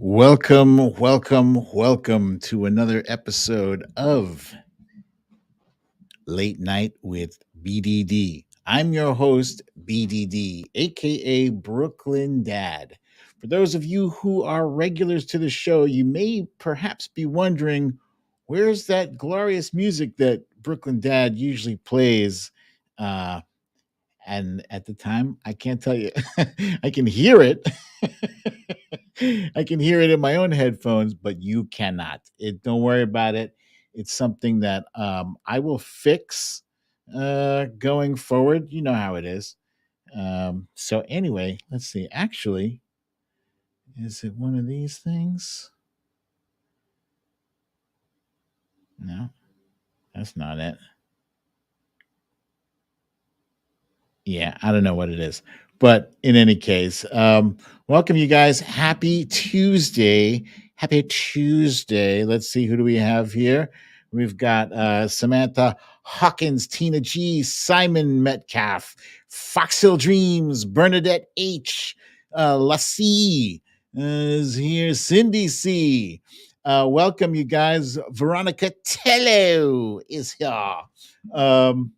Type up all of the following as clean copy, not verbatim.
Welcome to another episode of Late Night with BDD. I'm your host, BDD, aka Brooklyn Dad. For those of you who are regulars to the show, you may perhaps be wondering where's that glorious music that Brooklyn Dad usually plays? Uh, and at the time, I can't tell you. I can hear it. I can hear it in my own headphones, but you cannot. Don't worry about it. It's something that I will fix going forward. You know how it is. So anyway, let's see. Actually, is it one of these things? No, that's not it. Yeah, I don't know what it is. But in any case, welcome you guys. Happy Tuesday. Happy Tuesday. Let's see, who do we have here? We've got Samantha Hawkins, Tina G, Simon Metcalf, Foxhill Dreams, Bernadette H, Lassie is here, Cindy C. Welcome you guys. Veronica Tello is here. Um,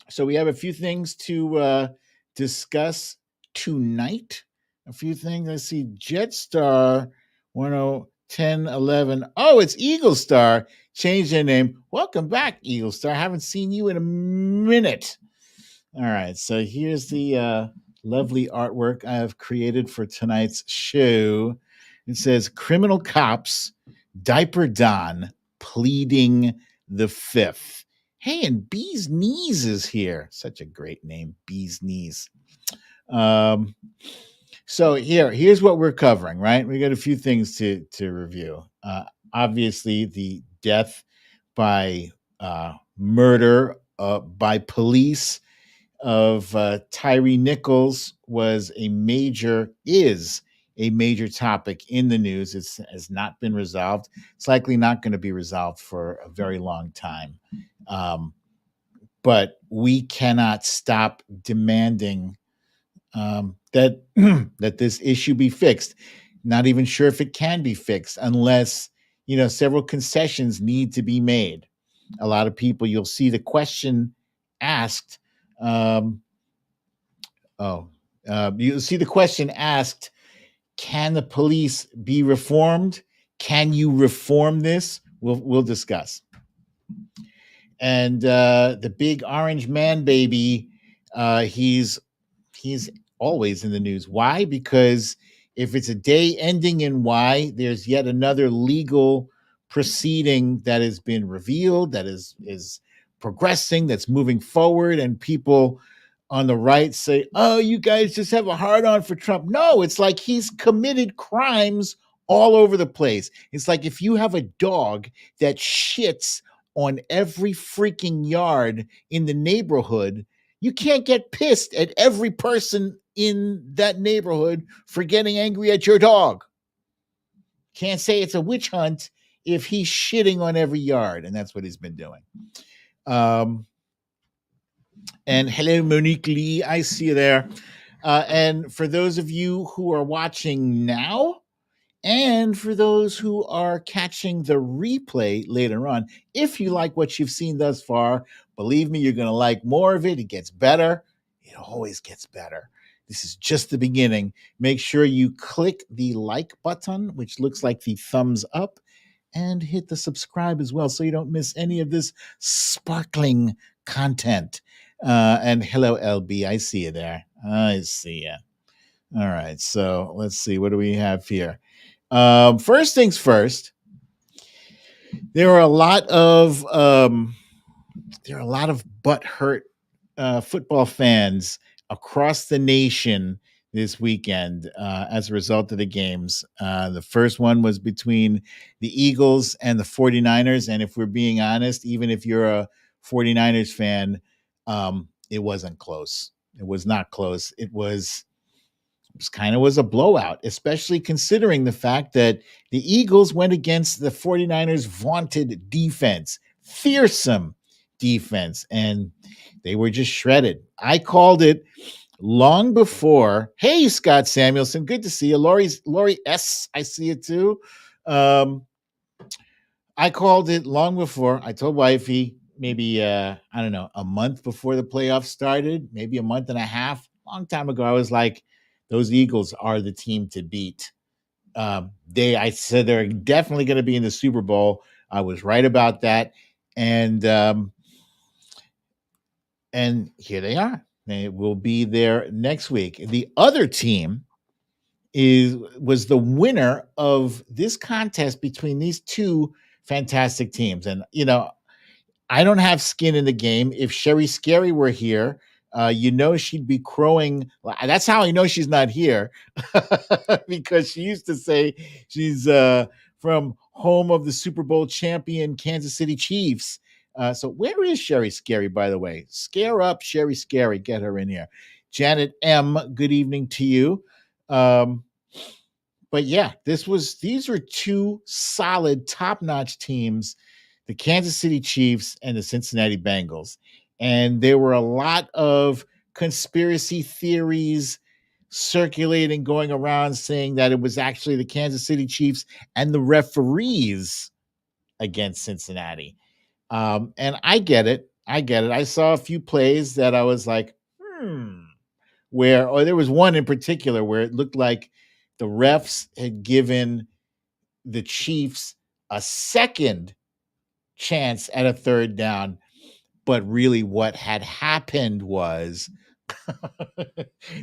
so we have a few things to discuss tonight. A few things. I see Jetstar 1011. Oh, it's Eagle Star. Changed their name. Welcome back, Eagle Star. I haven't seen you in a minute. All right. So here's the lovely artwork I have created for tonight's show. It says Criminal Cops, Diaper Don, pleading the fifth. Hey, and Bee's Knees is here. Such a great name, Bee's Knees. So here's what we're covering, right? We got a few things to review. Obviously, the death by murder by police of Tyre Nichols is a major topic in the news. It has not been resolved. It's likely not going to be resolved for a very long time. But we cannot stop demanding that that this issue be fixed. Not even sure if it can be fixed unless several concessions need to be made. A lot of people, you'll see the question asked. You'll see the question asked: can the police be reformed? Can you reform this? We'll discuss. And the big orange man baby, he's always in the news. Why? Because if it's a day ending in Y, there's yet another legal proceeding that has been revealed, that is progressing, that's moving forward, and people on the right say, oh, you guys just have a hard on for Trump. No, it's like he's committed crimes all over the place. It's like if you have a dog that shits on every freaking yard in the neighborhood, you can't get pissed at every person in that neighborhood for getting angry at your dog. Can't say it's a witch hunt if he's shitting on every yard, and that's what he's been doing. And hello, Monique Lee, I see you there. And for those of you who are watching now, and for those who are catching the replay later on, if you like what you've seen thus far, believe me, you're going to like more of it. It gets better. It always gets better. This is just the beginning. Make sure you click the like button, which looks like the thumbs up, and hit the subscribe as well so you don't miss any of this sparkling content. And hello, LB. I see you there. I see you. All right. So let's see. What do we have here? First things first, there are a lot of butthurt football fans across the nation this weekend as a result of the games. The first one was between the Eagles and the 49ers. And if we're being honest, even if you're a 49ers fan, it wasn't close. It was not close. It was a blowout, especially considering the fact that the Eagles went against the 49ers' vaunted defense, fearsome defense, and they were just shredded. I called it long before. Hey, Scott Samuelson, good to see you. Lori S, I see it too. I called it long before. I told wifey maybe I don't know, a month before the playoffs started, maybe a month and a half, long time ago. I was like, those Eagles are the team to beat. I said they're definitely going to be in the Super Bowl. I was right about that, and here they are. They will be there next week. The other team was the winner of this contest between these two fantastic teams, and I don't have skin in the game. If Sherry Scary were here, she'd be crowing. That's how I know she's not here, because she used to say she's from home of the Super Bowl champion Kansas City Chiefs. So where is Sherry Scary, by the way? Scare up Sherry Scary. Get her in here. Janet M., good evening to you. But yeah, these were two solid, top-notch teams, the Kansas City Chiefs and the Cincinnati Bengals. And there were a lot of conspiracy theories circulating, going around, saying that it was actually the Kansas City Chiefs and the referees against Cincinnati. And I get it. I saw a few plays that I was like, or there was one in particular where it looked like the refs had given the Chiefs a second chance at a third down, but really what had happened was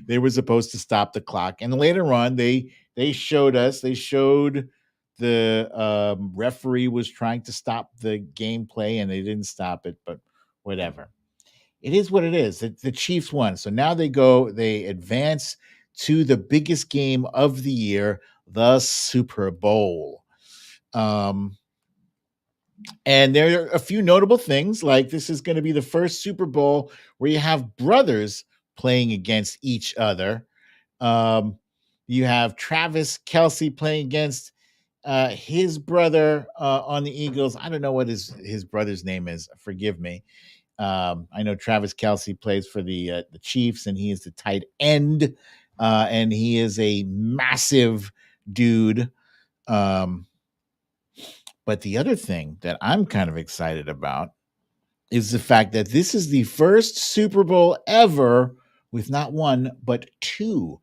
they were supposed to stop the clock, and later on they showed the referee was trying to stop the gameplay and they didn't stop it, but whatever. It is what it is. The Chiefs won. So now they advance to the biggest game of the year, the Super Bowl. And there are a few notable things, like this is going to be the first Super Bowl where you have brothers playing against each other. You have Travis Kelce playing against his brother on the Eagles. I don't know what his brother's name is. Forgive me. I know Travis Kelce plays for the Chiefs, and he is the tight end, and he is a massive dude. But the other thing that I'm kind of excited about is the fact that this is the first Super Bowl ever with not one, but two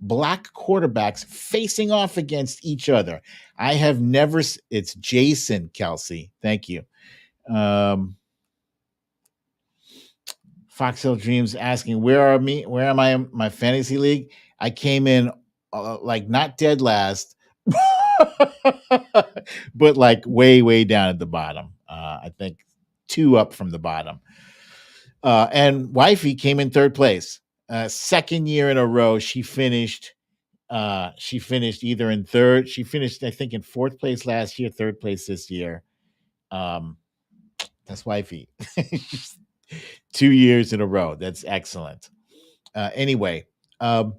black quarterbacks facing off against each other. I have never, it's Jason Kelce. Thank you. Fox Hill Dreams asking, where am I in my fantasy league? I came in like not dead last, but like way down at the bottom. I think 2 up from the bottom. And wifey came in third place. Second year in a row, she finished either in third. She finished, I think, in fourth place last year, third place this year. That's wifey. 2 years in a row. That's excellent. Anyway, I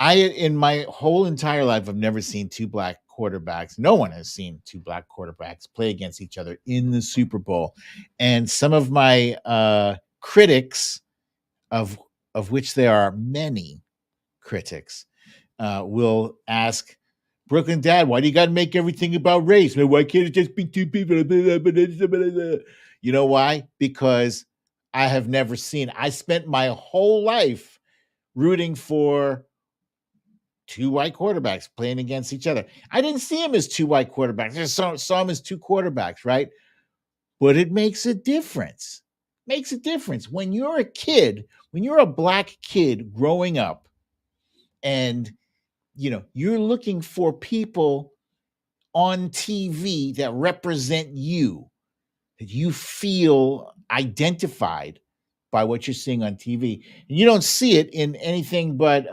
in my whole entire life, I've never seen two black quarterbacks. No one has seen two black quarterbacks play against each other in the Super Bowl. And some of my critics, of which there are many critics, will ask, Brooklyn Dad, why do you got to make everything about race? Man, why can't it just be two people? You know why? Because I have never seen. I spent my whole life rooting for two white quarterbacks playing against each other. I didn't see them as two white quarterbacks. I just saw them as two quarterbacks, right? But it makes a difference. Makes a difference when you're a kid, when you're a black kid growing up, and you're looking for people on TV that represent you, that you feel identified by what you're seeing on TV. And you don't see it in anything but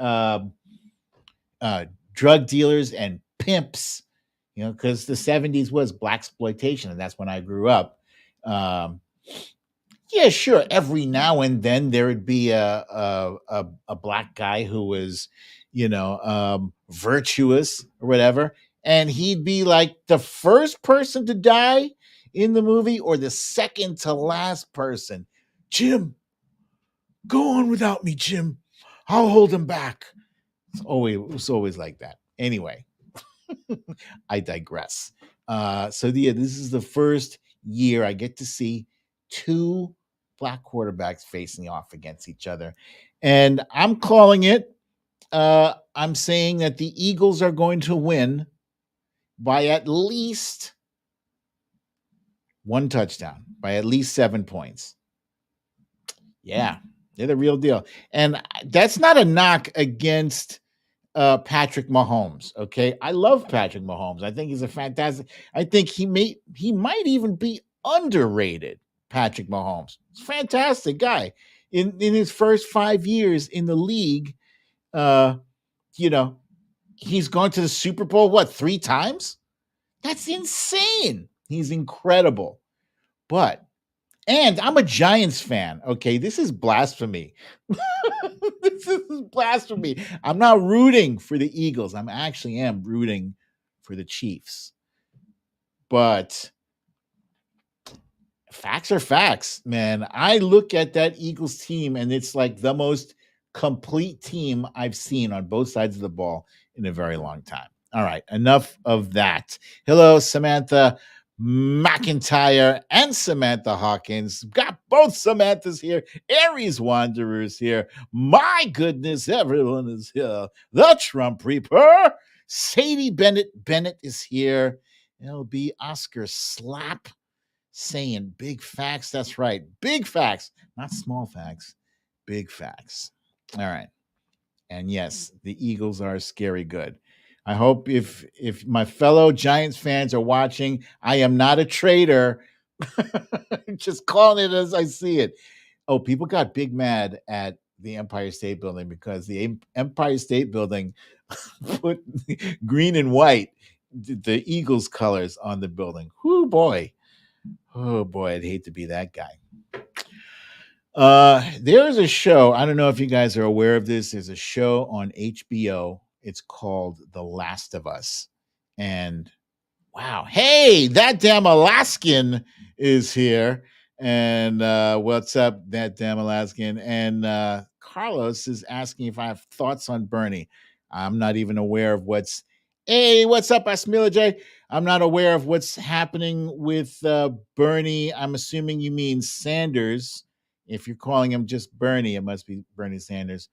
drug dealers and pimps, because the 70s was black exploitation, and that's when I grew up. Yeah, sure. Every now and then there would be a black guy who was, virtuous or whatever, and he'd be like the first person to die in the movie or the second to last person. Jim, go on without me, Jim. I'll hold him back. It was always like that. Anyway, I digress. This is the first year I get to see two black quarterbacks facing off against each other. And I'm calling it. I'm saying that the Eagles are going to win by at least one touchdown, by at least 7 points. Yeah, they're the real deal. And that's not a knock against Patrick Mahomes. Okay, I love Patrick Mahomes. I think he's a fantastic. I think he might even be underrated. Patrick Mahomes, he's a fantastic guy. In his first 5 years in the league, you know, he's gone to the Super Bowl, what, 3 times? That's insane. He's incredible. And I'm a Giants fan. Okay, this is blasphemy. This is blasphemy. I'm not rooting for the Eagles. I actually am rooting for the Chiefs. But facts are facts, man. I look at that Eagles team and it's like the most complete team I've seen on both sides of the ball in a very long time. All right, enough of that. Hello, Samantha McIntyre and Samantha Hawkins. Got both Samanthas here. Aries Wanderers here. My goodness, everyone is here. The Trump Reaper. Sadie Bennett is here. It'll be Oscar Slap saying big facts. That's right. Big facts, not small facts. Big facts. All right. And yes, the Eagles are scary good. I hope if my fellow Giants fans are watching, I am not a traitor. Just calling it as I see it. Oh, people got big mad at the Empire State Building because the Empire State Building put green and white, the Eagles colors on the building. Whoo, boy. Oh, boy, I'd hate to be that guy. There's a show. I don't know if you guys are aware of this. There's a show on HBO. It's called The Last of Us. And wow, hey, that damn Alaskan is here. And what's up, that damn Alaskan? And Carlos is asking if I have thoughts on Bernie. I'm not even aware of what's. Hey, what's up, Asmila J? I'm not aware of what's happening with Bernie. I'm assuming you mean Sanders. If you're calling him just Bernie, it must be Bernie Sanders.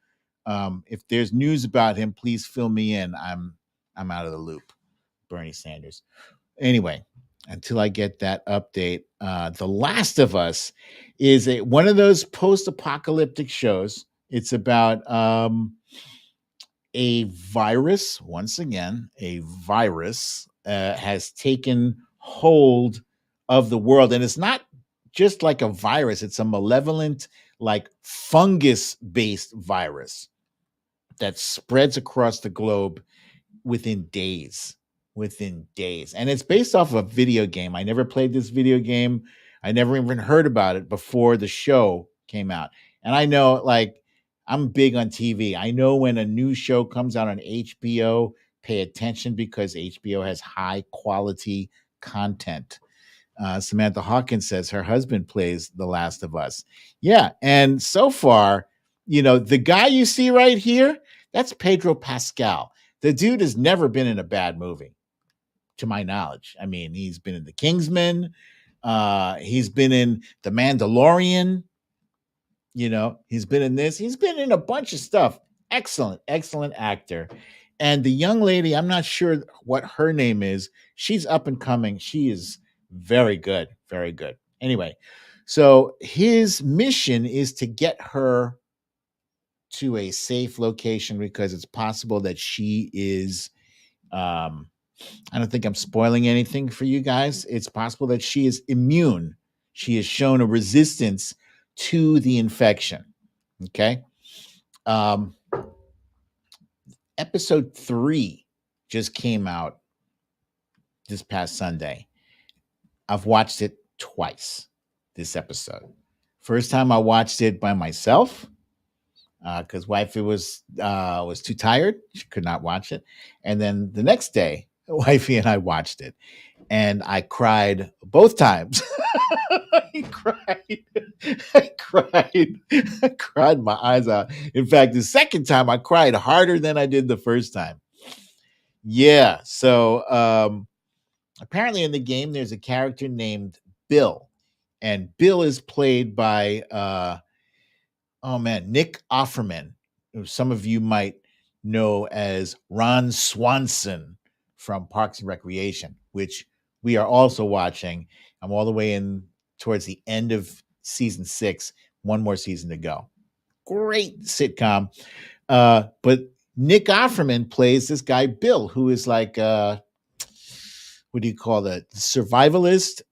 If there's news about him, please fill me in. I'm out of the loop. Bernie Sanders. Anyway, until I get that update, The Last of Us is one of those post-apocalyptic shows. It's about a virus. Once again, a virus has taken hold of the world, and it's not just like a virus. It's a malevolent, like fungus-based virus that spreads across the globe within days. And it's based off of a video game. I never played this video game. I never even heard about it before the show came out. And I know, like, I'm big on TV. I know when a new show comes out on HBO, pay attention because HBO has high quality content. Samantha Hawkins says her husband plays The Last of Us. Yeah. And so far, the guy you see right here, that's Pedro Pascal. The dude has never been in a bad movie, to my knowledge. I mean, he's been in The Kingsman. He's been in The Mandalorian. He's been in this. He's been in a bunch of stuff. Excellent actor. And the young lady, I'm not sure what her name is. She's up and coming. She is very good. Very good. Anyway, so his mission is to get her to a safe location because it's possible that she is I don't think I'm spoiling anything for you guys. It's possible that she is immune. She has shown a resistance to the infection. Okay. Episode 3 just came out this past Sunday. I've watched it twice, this episode. First time I watched it by myself because wifey was too tired. She could not watch it. And then the next day, wifey and I watched it. And I cried both times. cried. I cried. I cried my eyes out. In fact, the second time I cried harder than I did the first time. Yeah. So apparently in the game there's a character named Bill, and Bill is played by oh man, Nick Offerman, who some of you might know as Ron Swanson from Parks and Recreation, which we are also watching. I'm all the way in towards the end of season 6, one more season to go. Great sitcom. But Nick Offerman plays this guy Bill, who is like what do you call that? Survivalist.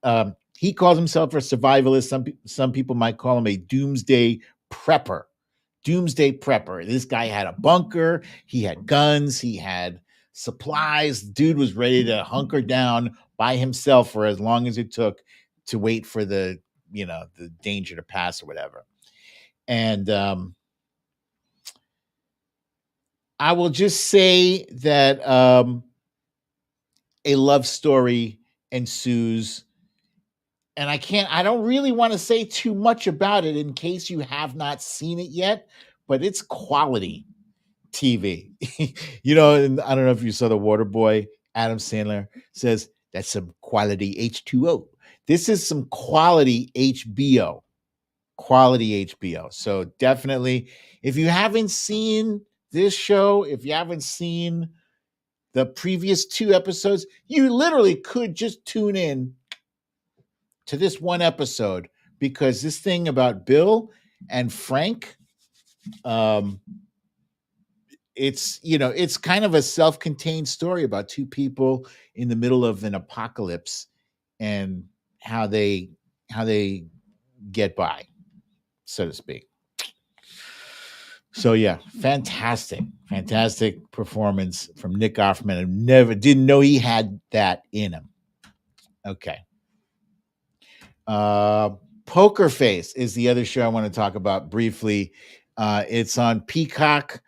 He calls himself a survivalist. Some people might call him a doomsday prepper. Doomsday prepper. This guy had a bunker. He had guns. He had supplies. Dude was ready to hunker down by himself for as long as it took to wait for the the danger to pass or whatever. And I will just say that a love story ensues, and I don't really want to say too much about it in case you have not seen it yet, but it's quality TV. And I don't know if you saw The Waterboy. Adam Sandler says that's some quality H2O. This is some quality HBO. Quality HBO. So definitely, if you haven't seen this show, if you haven't seen the previous 2 episodes, you literally could just tune in to this one episode, because this thing about Bill and Frank, um, it's kind of a self-contained story about 2 people in the middle of an apocalypse and how they get by, so to speak. So yeah, fantastic performance from Nick Offerman. I didn't know he had that in him. Okay. Uh, Poker Face is the other show I want to talk about briefly. It's on Peacock,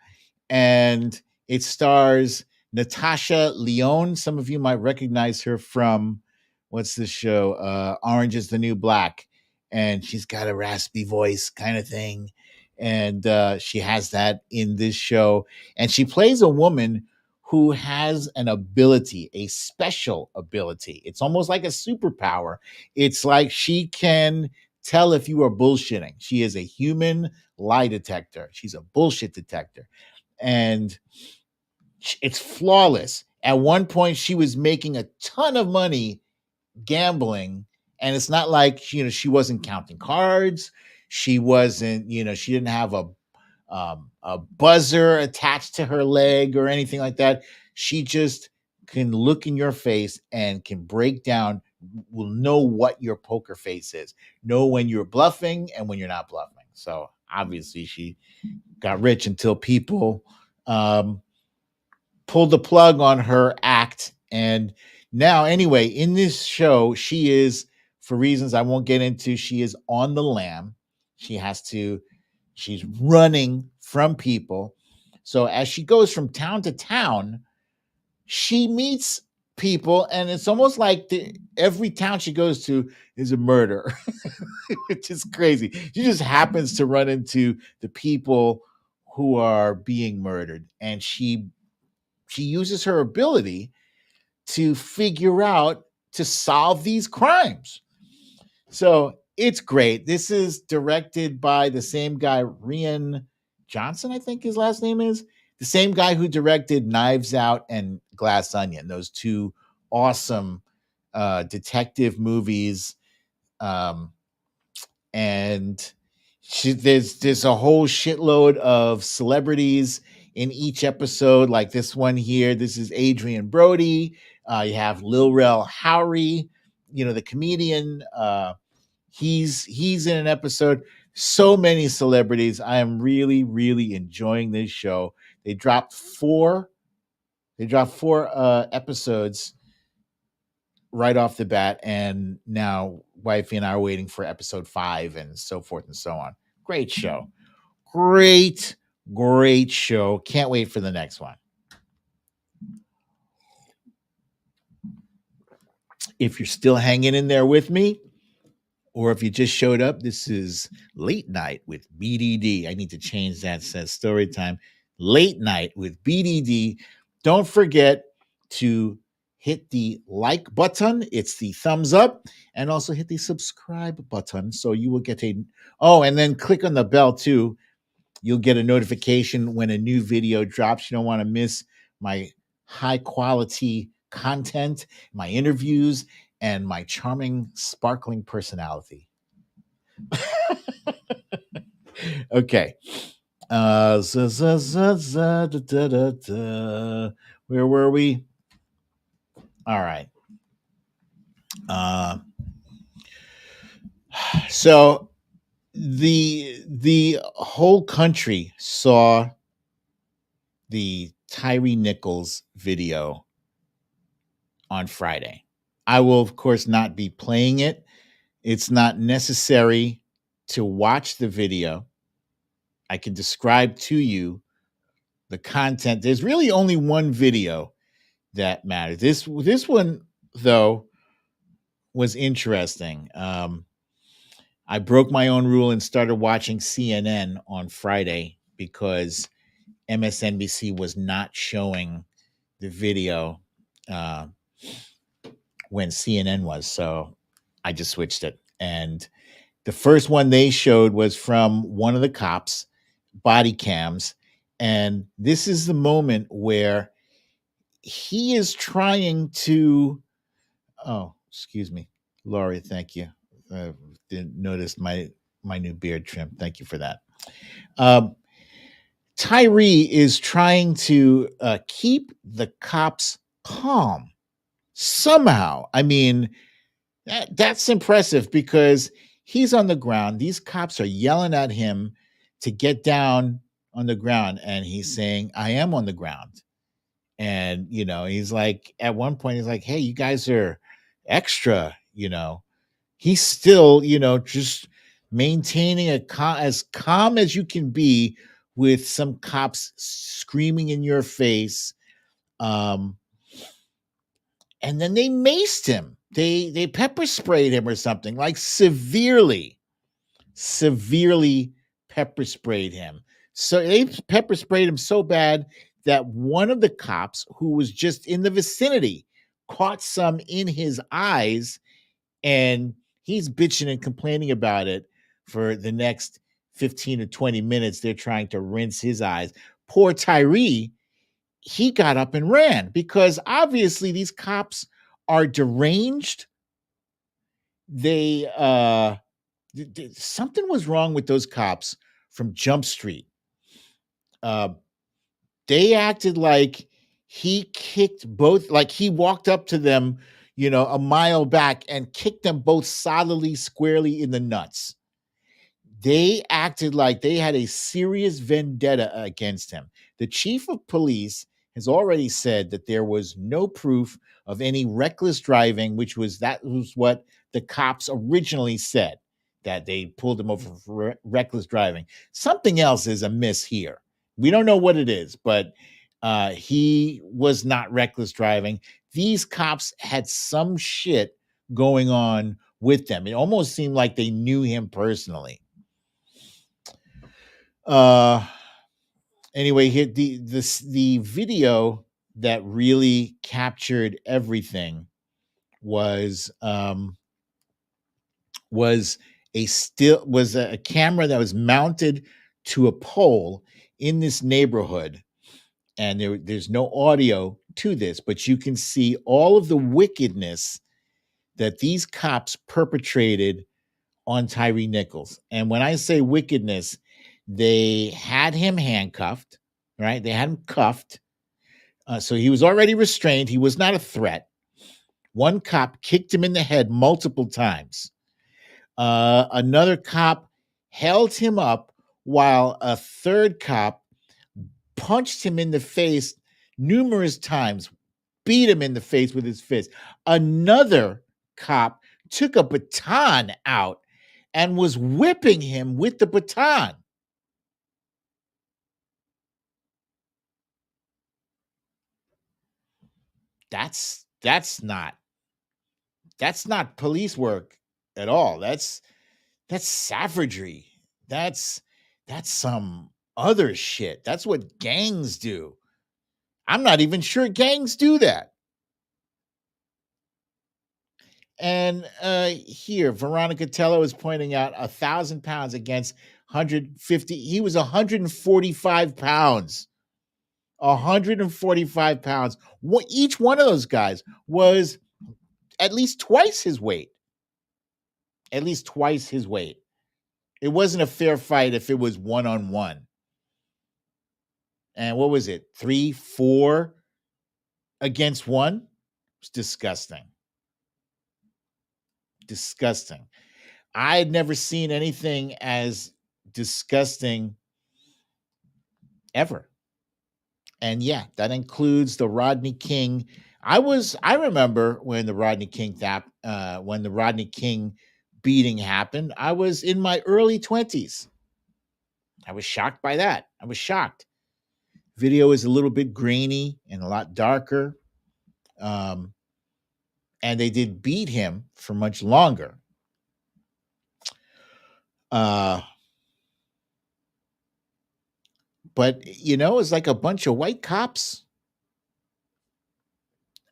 and it stars Natasha Lyonne. Some of you might recognize her from what's this show? Orange is the New Black. And she's got a raspy voice kind of thing. And she has that in this show. And she plays a woman who has an ability, a special ability. It's almost like a superpower. It's like she can tell if you are bullshitting. She is a human lie detector. She's a bullshit detector. And it's flawless. At one point, she was making a ton of money gambling, and it's not like she wasn't counting cards. She wasn't, she didn't have a buzzer attached to her leg or anything like that. She just can look in your face and can break down, will know what your poker face is, know when you're bluffing and when you're not bluffing. So obviously, she got rich until people pulled the plug on her act. And now, anyway, in this show, she is, for reasons I won't get into, she is on the lam. She's running from people. So as she goes from town to town, she meets people, and it's almost like every town she goes to is a murder, which is crazy. She just happens to run into the people who are being murdered, and she uses her ability to figure out to solve these crimes. So it's great. This is directed by the same guy, Rian Johnson, I think his last name is. The same guy who directed Knives Out and Glass Onion, those 2 awesome detective movies. And there's a whole shitload of celebrities in each episode, like this one here. This is Adrian Brody. You have Lil Rel Howery, the comedian. He's in an episode. So many celebrities. I am really, really enjoying this show. They dropped 4 episodes right off the bat, and now wifey and I are waiting for episode 5 and so forth and so on. Great show. Great show. Can't wait for the next one. If you're still hanging in there with me, Or if you just showed up, this is Late Night with BDD. I need to change that. Says story time. Late Night with BDD. Don't forget to hit the like button. It's the thumbs up. And also hit the subscribe button. So you will get a. Oh, and then click on the bell too. You'll get a notification when a new video drops. You don't want to miss my high quality content, my interviews, and my charming, sparkling personality. Okay. Where were we? All right. Uh, so the whole country saw the Tyre Nichols video on Friday. I will, of course, not be playing it. It's not necessary to watch the video. I can describe to you the content. There's really only one video that matters. This one, though, was interesting. I broke my own rule and started watching CNN on Friday because MSNBC was not showing the video uh, when CNN was. So I just switched it. And the first one they showed was from one of the cops, body cams. And this is the moment where he is trying to. Oh, excuse me, Laurie. Thank you. Didn't notice my new beard trim. Thank you for that. Um, Tyree is trying to keep the cops calm somehow. I mean, that's impressive because he's on the ground. These cops are yelling at him to get down on the ground, and he's saying, "I am on the ground." And he's like, at one point, he's like, "Hey, you guys are extra." He's still, just maintaining as calm as you can be with some cops screaming in your face. Um, and then they maced him. They pepper sprayed him or something, like severely pepper sprayed him. So they pepper sprayed him so bad that one of the cops who was just in the vicinity caught some in his eyes, and he's bitching and complaining about it for the next 15 to 20 minutes. They're trying to rinse his eyes. Poor Tyree, he got up and ran because obviously these cops are deranged. They something was wrong with those cops from Jump Street. Uh, they acted like he kicked both, like he walked up to them, a mile back and kicked them both solidly, squarely in the nuts. They acted like they had a serious vendetta against him. The chief of police has already said that there was no proof of any reckless driving, that was what the cops originally said, that they pulled him over for reckless driving. Something else is amiss here. We don't know what it is, but he was not reckless driving. These cops had some shit going on with them. It almost seemed like they knew him personally. Uh anyway, here the video that really captured everything was a camera that was mounted to a pole in this neighborhood, and there's no audio to this, but you can see all of the wickedness that these cops perpetrated on Tyre Nichols. And when I say wickedness, they had him handcuffed, right? They had him cuffed. So he was already restrained. He was not a threat. One cop kicked him in the head multiple times. Another cop held him up while a third cop punched him in the face numerous times, beat him in the face with his fist. Another cop took a baton out and was whipping him with the baton. That's not police work. at all. That's savagery. That's that's some other shit. That's what gangs do. I'm not even sure gangs do that. And here, Veronica Tello is pointing out 1,000 pounds against 150. He was 145 pounds. 145 pounds. Each one of those guys was at least twice his weight. At least twice his weight. It wasn't a fair fight if it was one on one. And what was it? 3, 4 against one? It's disgusting. Disgusting. I had never seen anything as disgusting ever. And yeah, that includes the Rodney King. I remember when the Rodney King beating happened. I was in my early 20s. I was shocked by that. I was shocked. Video is a little bit grainy and a lot darker. Um, and they did beat him for much longer. But it's like a bunch of white cops.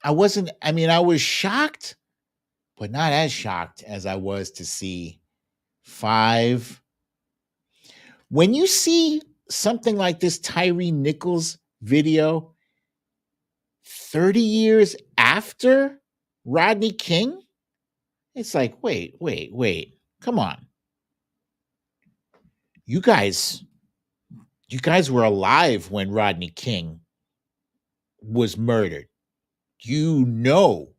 I was shocked, but not as shocked as I was to see 5. When you see something like this Tyre Nichols video 30 years after Rodney King, it's like, wait. Come on. You guys were alive when Rodney King was murdered. You know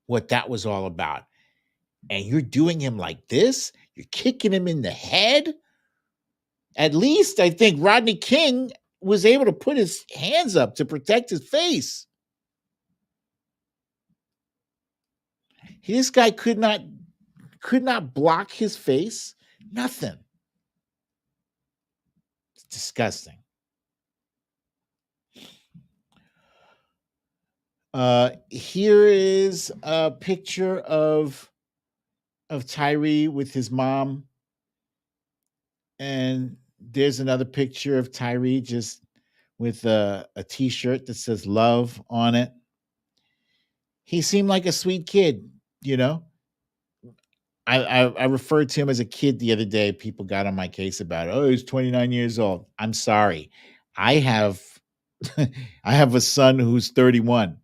what that was all about. And you're doing him like this? You're kicking him in the head? At least I think Rodney King was able to put his hands up to protect his face. This guy could not block his face. Nothing. It's disgusting. Here is a picture of Tyre with his mom. And there's another picture of Tyre just with a t-shirt that says love on it. He seemed like a sweet kid, you know. I referred to him as a kid the other day. People got on my case about it. Oh, he's 29 years old. I'm sorry. I have I have a son who's 31,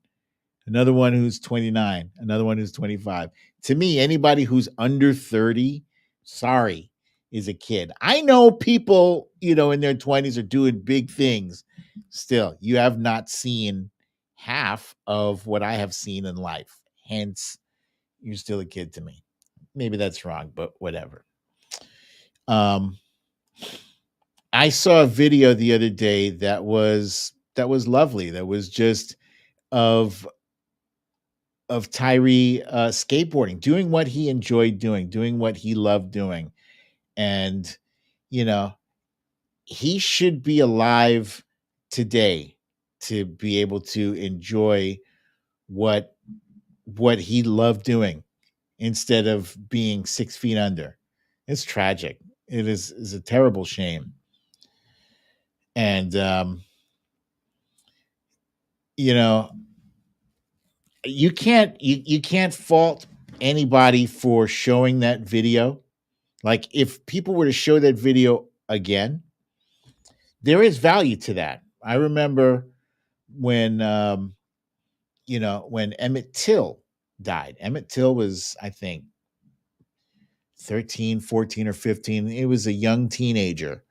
another one who's 29, another one who's 25. To me, anybody who's under 30, sorry, is a kid. I know people, in their 20s are doing big things. Still, you have not seen half of what I have seen in life. Hence, you're still a kid to me. Maybe that's wrong, but whatever. I saw a video the other day that was lovely. That was just of Tyre skateboarding, doing what he enjoyed doing what he loved doing. And, you know, he should be alive today to be able to enjoy what he loved doing instead of being 6 feet under. It's tragic. It is a terrible shame. And you can't fault anybody for showing that video. Like, if people were to show that video again, there is value to that. I remember when when Emmett Till died. Emmett Till was, I think, 13, 14, or 15. He was a young teenager,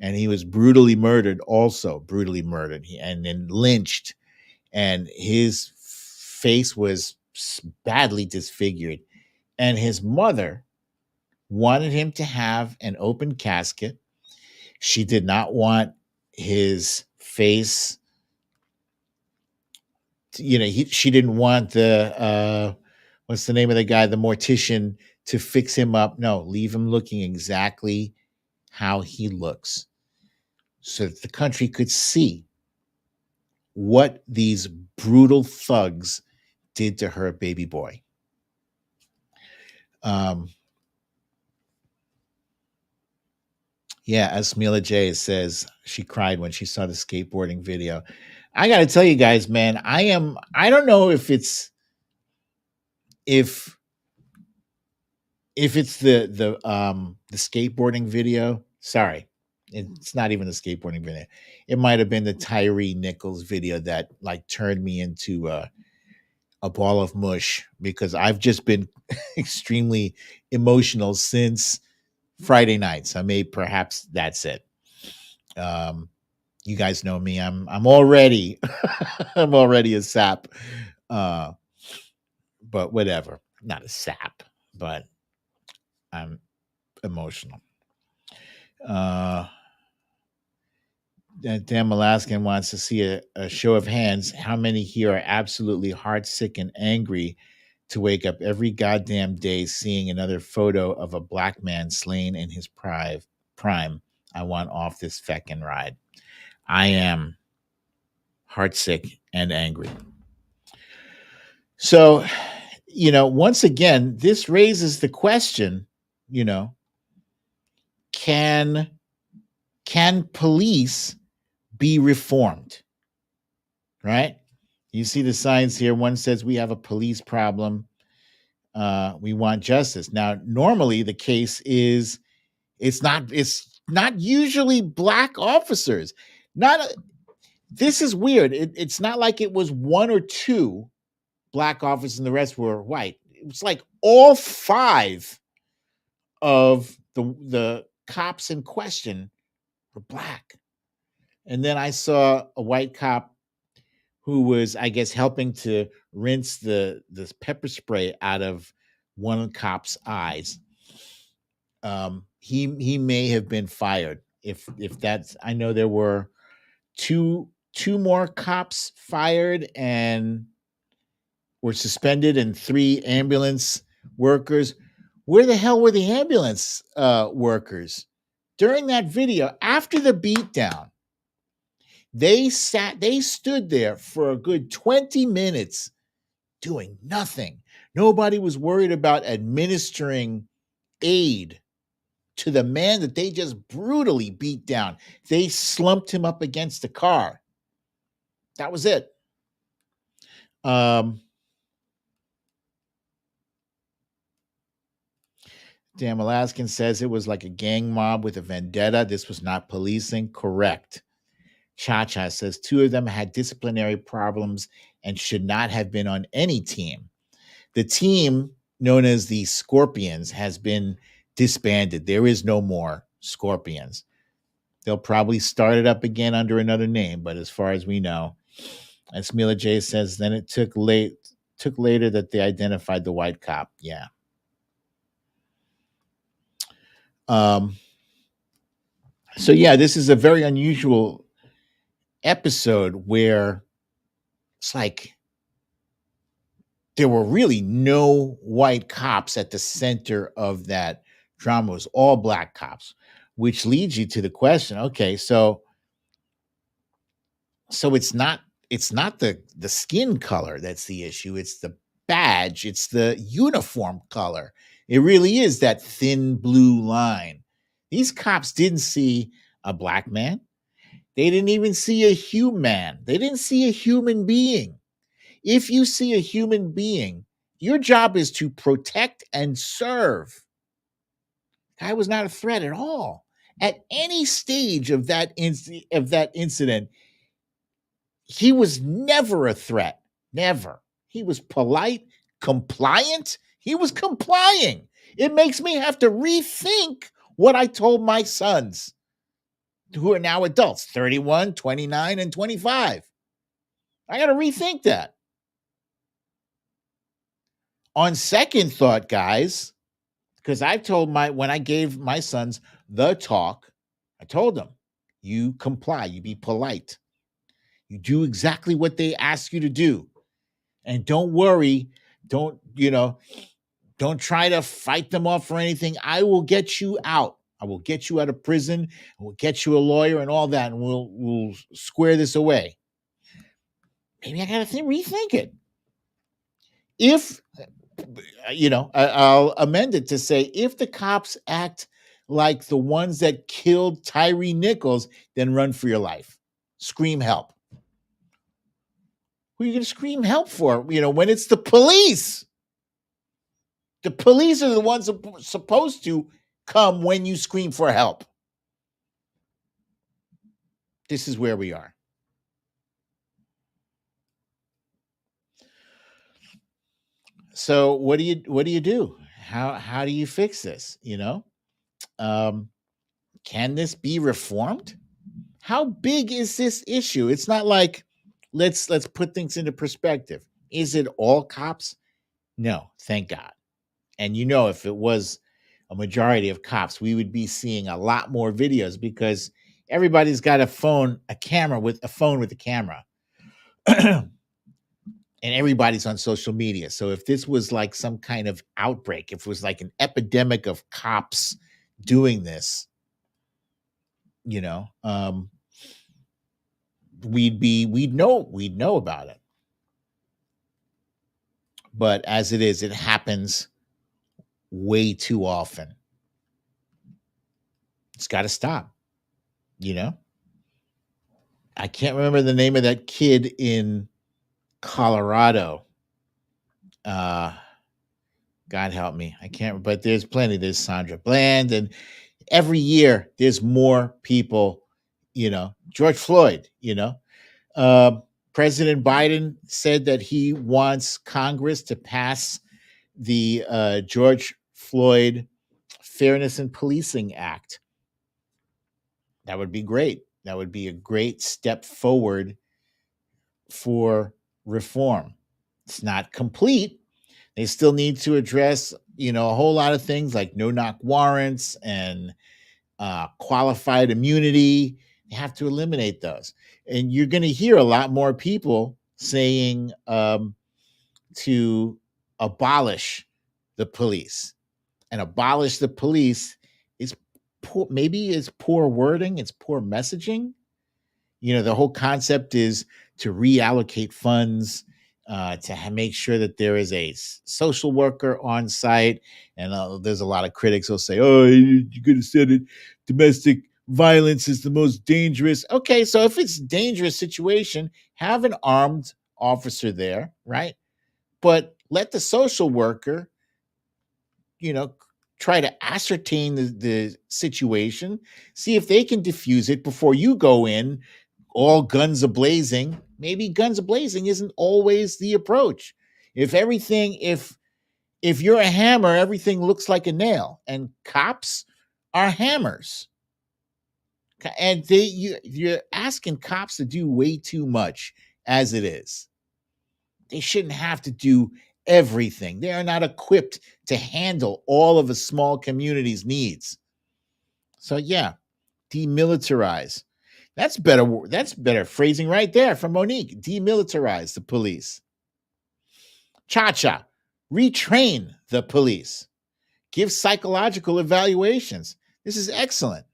and he was brutally murdered, and then lynched, and his face was badly disfigured. And his mother wanted him to have an open casket. She did not want his face. She didn't want the what's the name of the guy, the mortician, to fix him up. No, leave him looking exactly how he looks, so that the country could see what these brutal thugs did to her baby boy. Yeah, as Smila J says, she cried when she saw the skateboarding video. I got to tell you guys, man, I don't know if it's the skateboarding video. Sorry. It's not even the skateboarding video. It might have been the Tyre Nichols video that like turned me into a ball of mush because I've just been extremely emotional since Friday night. So maybe perhaps that's it. Um, you guys know me. I'm already I'm already a sap. Uh, but whatever. Not a sap, but I'm emotional. Uh Dan Alaskan wants to see a show of hands. How many here are absolutely heartsick and angry to wake up every goddamn day seeing another photo of a black man slain in his prime? I want off this feckin' ride. I am heartsick and angry. So, once again, this raises the question, you know, can police be reformed? Right? You see the signs here. One says we have a police problem. We want justice. Now, normally the case is it's not usually black officers. Not This is weird. It's not like it was one or two black officers and the rest were white. It was like all five of the cops in question were black. And then I saw a white cop who was, I guess, helping to rinse the pepper spray out of one cop's eyes. He may have been fired. If that's, I know there were two more cops fired and were suspended, and three ambulance workers. Where the hell were the ambulance workers during that video? After the beatdown, they stood there for a good 20 minutes doing nothing. Nobody was worried about administering aid to the man that they just brutally beat down. They slumped him up against the car. That was it. Dan Alaskan says it was like a gang mob with a vendetta. This was not policing. Correct. Cha Cha says two of them had disciplinary problems and should not have been on any team. The team known as the Scorpions has been disbanded. There is no more Scorpions. They'll probably start it up again under another name, but as far as we know, as Mila J says, then it took later that they identified the white cop. Yeah. So yeah, this is a very unusual episode where it's like there were really no white cops at the center of that drama. It was all black cops, which leads you to the question, okay, so it's not the skin color that's the issue, it's the badge, it's the uniform color. It really is that thin blue line. These cops didn't see a black man. They didn't even see a human. They didn't see a human being. If you see a human being, your job is to protect and serve. Guy was not a threat at all. At any stage of that incident, he was never a threat. Never. He was polite, compliant. He was complying. It makes me have to rethink what I told my sons, who are now adults, 31, 29, and 25. I got to rethink that. On second thought, guys, because when I gave my sons the talk, I told them, you comply, you be polite, you do exactly what they ask you to do. And don't worry, don't try to fight them off or anything. I will get you out. I will get you out of prison. I will get you a lawyer and all that, and we'll square this away. Maybe I gotta rethink it. If I'll amend it to say if the cops act like the ones that killed Tyre Nichols, then run for your life. Scream help. Who are you going to scream help for? When it's the police. The police are the ones supposed to come when you scream for help. This is where we are. So what do you do? How do you fix this? Can this be reformed? How big is this issue? It's not like let's put things into perspective. Is it all cops? No, thank God. And if it was a majority of cops, we would be seeing a lot more videos because everybody's got a phone with a camera. And everybody's on social media. So if this was like some kind of outbreak, if it was like an epidemic of cops doing this, we'd know about it. But as it is, it happens way too often. It's got to stop. I can't remember the name of that kid in Colorado. God help me. I can't, but there's plenty. There's Sandra Bland, and every year there's more people, George Floyd, President Biden said that he wants Congress to pass the George Floyd Fairness in Policing Act. That would be great. That would be a great step forward for reform. It's not complete. They still need to address, a whole lot of things like no-knock warrants and qualified immunity. You have to eliminate those. And you're going to hear a lot more people saying to abolish the police. And abolish the police is poor, maybe it's poor wording, it's poor messaging. The whole concept is to reallocate funds, to make sure that there is a social worker on site. And there's a lot of critics who'll say, oh, you could have said it. Domestic violence is the most dangerous. Okay, so if it's a dangerous situation, have an armed officer there, right? But let the social worker, try to ascertain the situation, see if they can diffuse it before you go in all guns a-blazing. Maybe guns a-blazing isn't always the approach. If you're a hammer, everything looks like a nail, and cops are hammers. And you're asking cops to do way too much as it is. They shouldn't have to do everything. They are not equipped to handle all of a small community's needs. So yeah, demilitarize. That's better phrasing right there from Monique. Demilitarize the police. Cha-cha, retrain the police. Give psychological evaluations. This is excellent.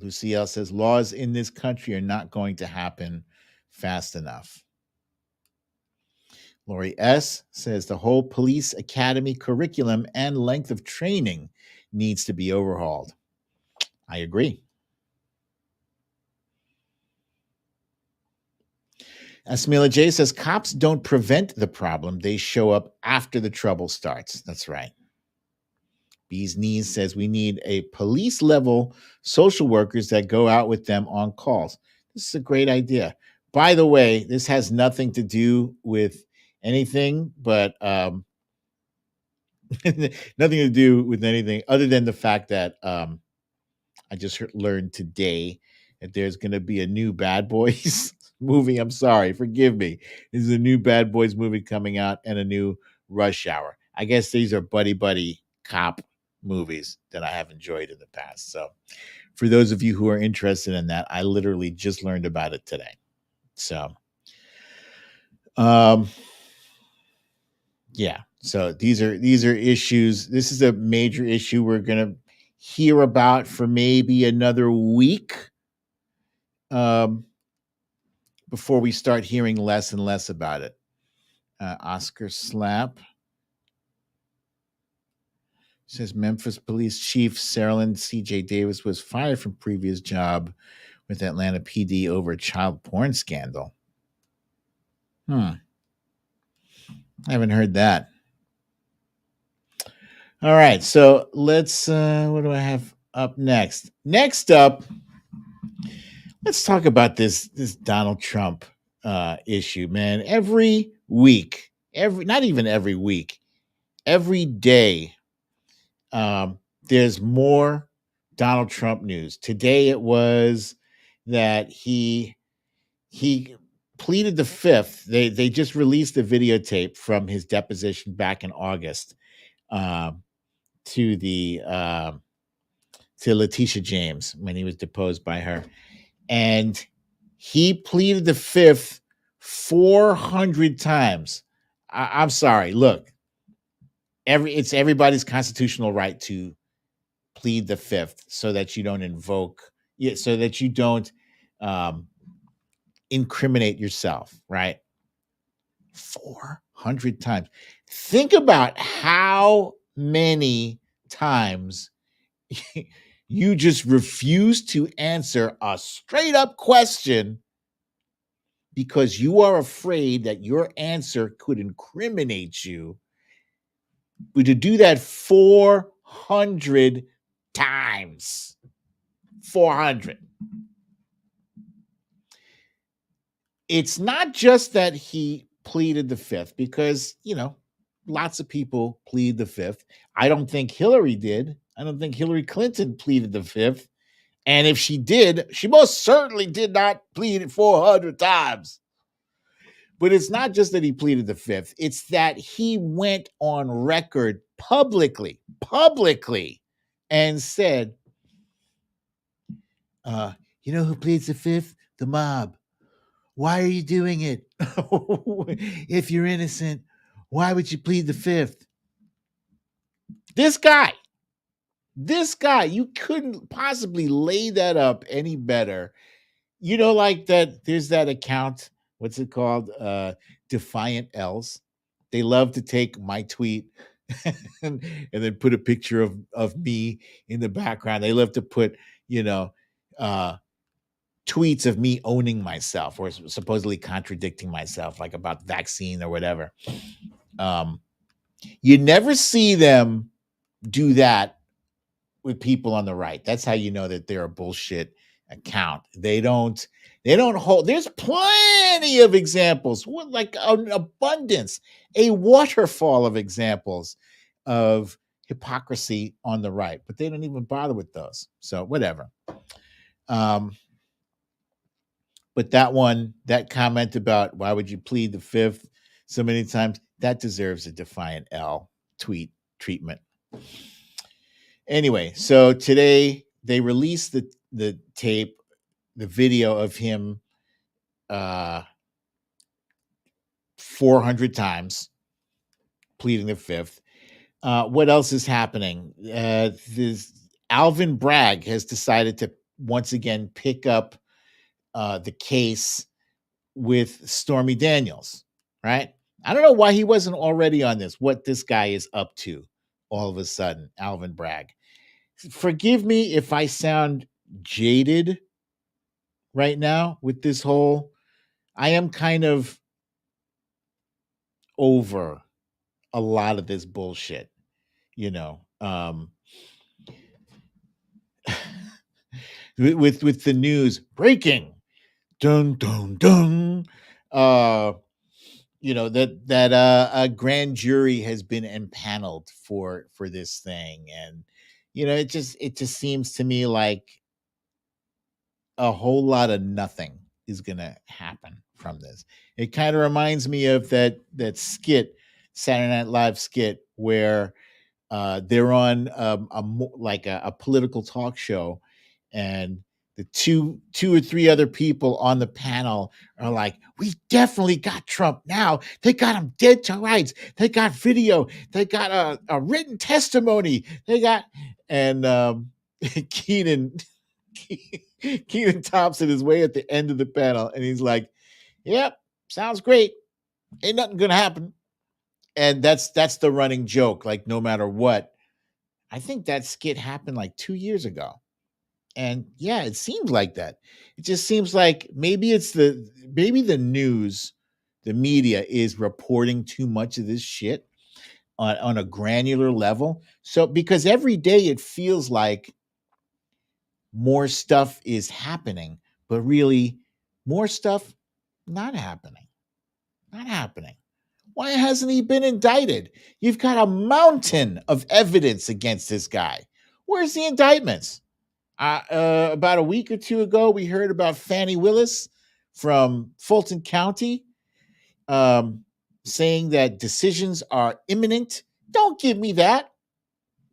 Lucille says laws in this country are not going to happen fast enough. Lori S. says the whole police academy curriculum and length of training needs to be overhauled. I agree. Asmila J says cops don't prevent the problem. They show up after the trouble starts. That's right. Bee's Knees says we need a police level social workers that go out with them on calls. This is a great idea. By the way, this has nothing to do with anything, but nothing to do with anything other than the fact that I just learned today that there's going to be a new Bad Boys movie. I'm sorry, forgive me. There's a new Bad Boys movie coming out and a new Rush Hour. I guess these are buddy cop movies that I have enjoyed in the past. So for those of you who are interested in that, I literally just learned about it today. So yeah, so these are issues. This is a major issue we're going to hear about for maybe another week before we start hearing less and less about it. Oscar slap. Says Memphis Police Chief Saralyn C.J. Davis was fired from previous job with Atlanta PD over child porn scandal. I haven't heard that. All right, so let's. What do I have up next? Next up, let's talk about this Donald Trump issue, man. Every week, not even every week, every day, there's more Donald Trump news. Today it was that he pleaded the fifth. They just released the videotape from his deposition back in August to the to Letitia James when he was deposed by her, and he pleaded the fifth 400 times. I'm sorry. Look, it's everybody's constitutional right to plead the fifth so that you don't so that you don't incriminate yourself, right? 400 times. Think about how many times you just refuse to answer a straight up question because you are afraid that your answer could incriminate you. But to do that 400 times. 400. It's not just that he pleaded the fifth, because, lots of people plead the fifth. I don't think Hillary did. I don't think Hillary Clinton pleaded the fifth. And if she did, she most certainly did not plead it 400 times. But it's not just that he pleaded the fifth. It's that he went on record publicly, and said, you know who pleads the fifth? The mob. Why are you doing it? If you're innocent, why would you plead the fifth? This guy, you couldn't possibly lay that up any better. Like that, there's that account, what's it called? Defiant L's. They love to take my tweet and then put a picture of me in the background. They love to put, tweets of me owning myself or supposedly contradicting myself, like about vaccine or whatever. You never see them do that with people on the right. That's how you know that they're a bullshit account. They don't hold. There's plenty of examples, like an abundance, a waterfall of examples of hypocrisy on the right, but they don't even bother with those. So whatever. But that comment about why would you plead the fifth so many times, that deserves a Defiant L tweet treatment. Anyway, so today they released the tape, the video of him 400 times pleading the fifth. What else is happening? This Alvin Bragg has decided to once again pick up the case with Stormy Daniels, right? I don't know why he wasn't already on this, what this guy is up to all of a sudden, Alvin Bragg. Forgive me if I sound jaded right now with this whole, I am kind of over a lot of this bullshit, with the news breaking, dun dun dun, that a grand jury has been impaneled for this thing, and it just seems to me like a whole lot of nothing is gonna happen from this. It kind of reminds me of that skit, Saturday Night Live skit, where they're on a political talk show, and the two or three other people on the panel are like, we definitely got Trump now. They got him dead to rights. They got video. They got a written testimony. They got, and Keenan Thompson is way at the end of the panel, and he's like, yep, sounds great. Ain't nothing gonna happen. And that's the running joke. Like, no matter what, I think that skit happened like 2 years ago. And yeah, it seems like that. It just seems like maybe the news, the media is reporting too much of this shit on a granular level. So because every day it feels like more stuff is happening, but really more stuff not happening. Not happening. Why hasn't he been indicted? You've got a mountain of evidence against this guy. Where's the indictments? About a week or two ago, we heard about Fannie Willis from Fulton County, um, saying that decisions are imminent. Don't give me that.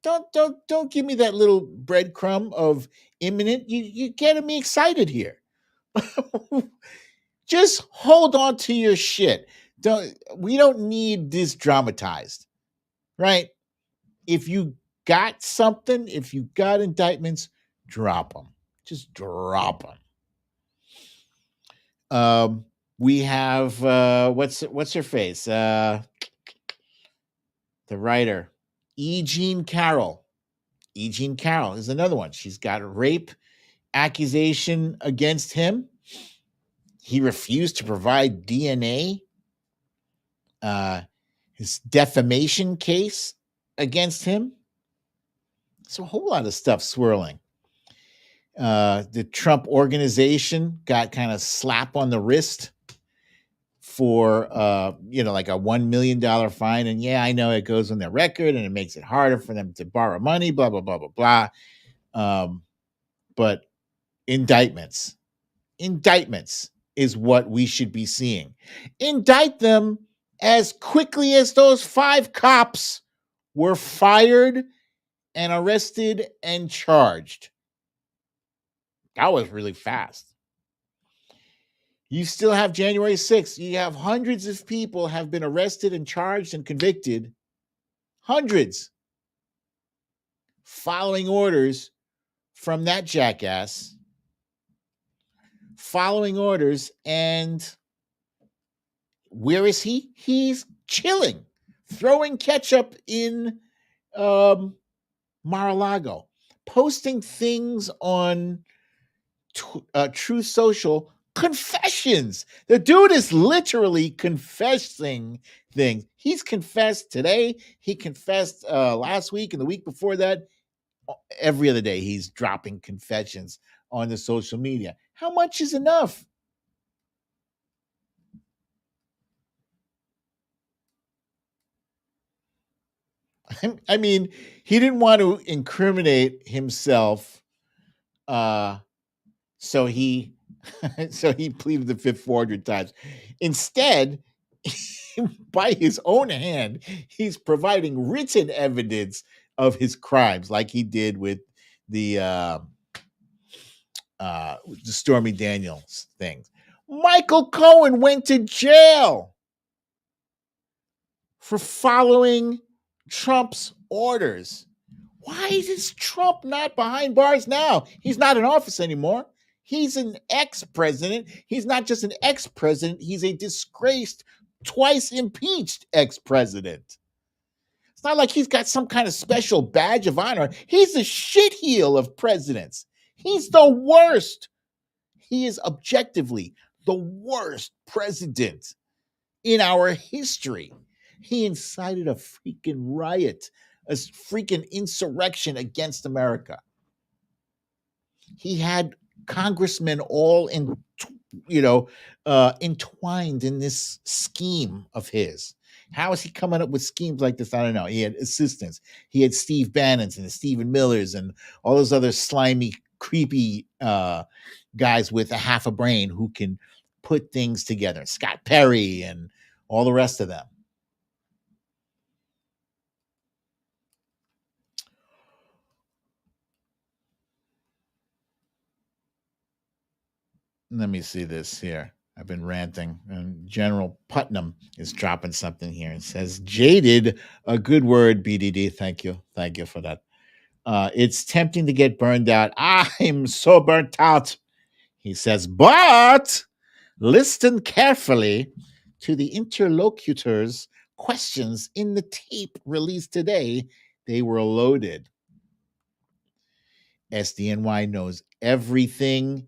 Don't give me that little breadcrumb of imminent. You getting me excited here. Just hold on to your shit. We don't need this dramatized, right? If you got something, if you got indictments, drop them. Just drop them. We have what's her face? The writer, E. Jean Carroll. E. Jean Carroll is another one. She's got a rape accusation against him. He refused to provide DNA. His defamation case against him. So a whole lot of stuff swirling. The Trump organization got kind of slap on the wrist for like a $1 million fine. And yeah, I know it goes on their record and it makes it harder for them to borrow money, blah, blah, blah, blah, blah. But indictments is what we should be seeing. Indict them as quickly as those 5 cops were fired and arrested and charged. That was really fast. You still have January 6th. You have hundreds of people have been arrested and charged and convicted. Hundreds. Following orders from that jackass. Following orders. And where is he? He's chilling. Throwing ketchup in Mar-a-Lago. Posting things on Truth Social, confessions. The dude is literally confessing things. He's confessed today. He confessed last week and the week before that. Every other day, he's dropping confessions on the social media. How much is enough? I mean, he didn't want to incriminate himself, so he pleaded the fifth 400 times. Instead, by his own hand, he's providing written evidence of his crimes, like he did with the Stormy Daniels thing. Michael Cohen went to jail for following Trump's orders. Why is Trump not behind bars now? He's not in office anymore. He's an ex-president. He's not just an ex-president. He's a disgraced, twice impeached ex-president. It's not like he's got some kind of special badge of honor. He's the shitheel of presidents. He's the worst. He is objectively the worst president in our history. He incited a freaking riot, a freaking insurrection against America. He had congressmen all entwined in this scheme of his. How is he coming up with schemes like this? I don't know. He had assistants. He had Steve Bannons and Stephen Millers and all those other slimy, creepy guys with a half a brain who can put things together. Scott Perry and all the rest of them. Let me see this here. I've been ranting, and General Putnam is dropping something here. It says, jaded, a good word, BDD. Thank you. Thank you for that. It's tempting to get burned out. I'm so burnt out, he says, but listen carefully to the interlocutors' questions in the tape released today, they were loaded. SDNY knows everything,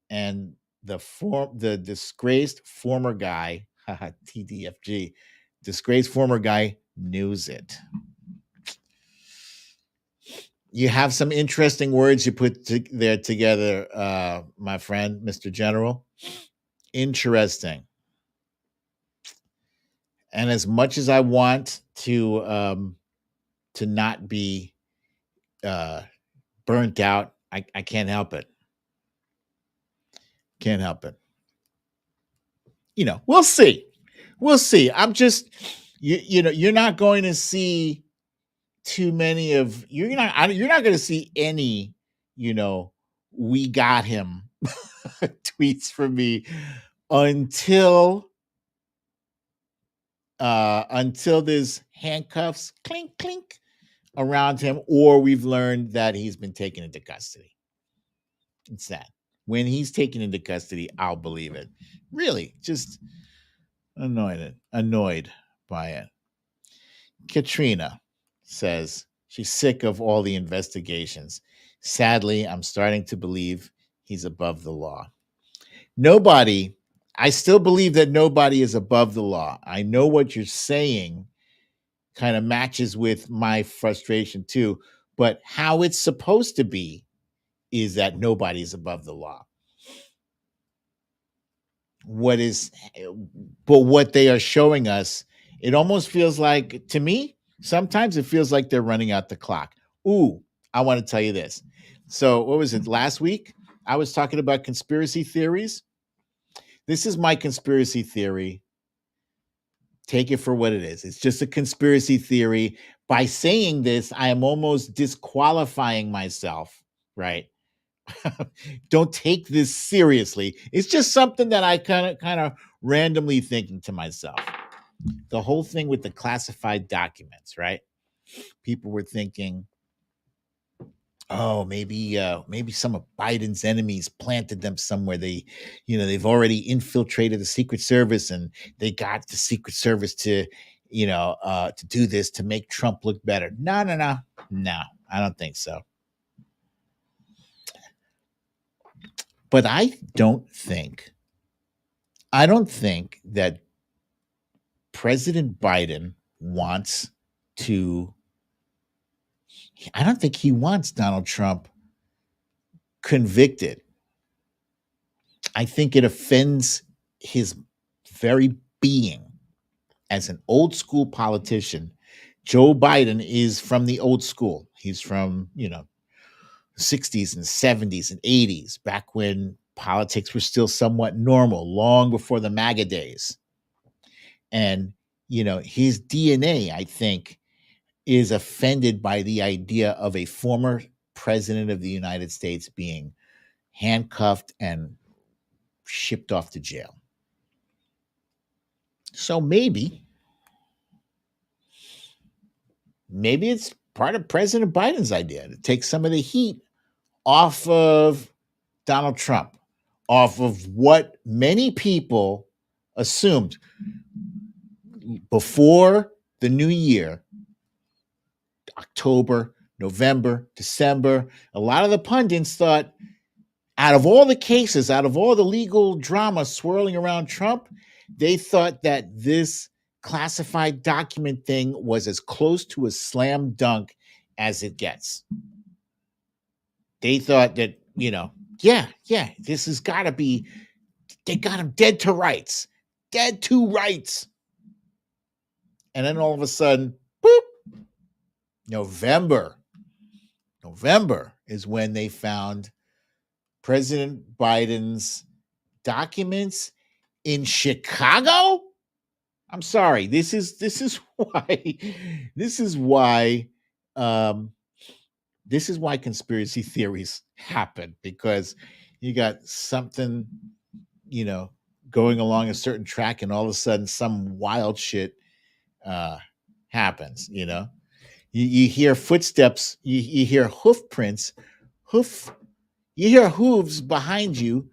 and the disgraced former guy, TDFG, disgraced former guy knows it. You have some interesting words you put there together, my friend, Mr. General. Interesting. And as much as I want to not be burnt out, I can't help it. Can't help it. We'll see. We'll see. I'm just, you're not going to see too many of you're not going to see any, we got him tweets from me until there's handcuffs clink clink around him, or we've learned that he's been taken into custody. It's that. When he's taken into custody, I'll believe it. Really, just annoyed by it. Katrina says she's sick of all the investigations. Sadly, I'm starting to believe he's above the law. I still believe that nobody is above the law. I know what you're saying kind of matches with my frustration too, but how it's supposed to be is that nobody's above the law. What they are showing us, it almost feels like, to me, sometimes it feels like they're running out the clock. Ooh, I want to tell you this. So what was it, last week? I was talking about conspiracy theories. This is my conspiracy theory. Take it for what it is. It's just a conspiracy theory. By saying this, I am almost disqualifying myself, right? Don't take this seriously. It's just something that I kind of randomly thinking to myself. The whole thing with the classified documents, right? People were thinking, oh, maybe some of Biden's enemies planted them somewhere. They've already infiltrated the Secret Service, and they got the Secret Service to do this to make Trump look better. No, I don't think so. But I don't think that President Biden wants to. I don't think he wants Donald Trump convicted. I think it offends his very being. As an old school politician, Joe Biden is from the old school. He's from, 60s and 70s and 80s, back when politics were still somewhat normal, long before the MAGA days. And, his DNA, I think, is offended by the idea of a former president of the United States being handcuffed and shipped off to jail. So maybe it's part of President Biden's idea to take some of the heat off of Donald Trump, off of what many people assumed before the new year, October, November, December. A lot of the pundits thought, out of all the cases, out of all the legal drama swirling around Trump, they thought that this classified document thing was as close to a slam dunk as it gets. They thought that, this has got to be, they got him dead to rights. And then all of a sudden, boop, November is when they found President Biden's documents in Chicago. I'm sorry. This is why conspiracy theories happen, because you got something, going along a certain track, and all of a sudden some wild shit happens. You hear footsteps, you hear hoof prints, you hear hooves behind you,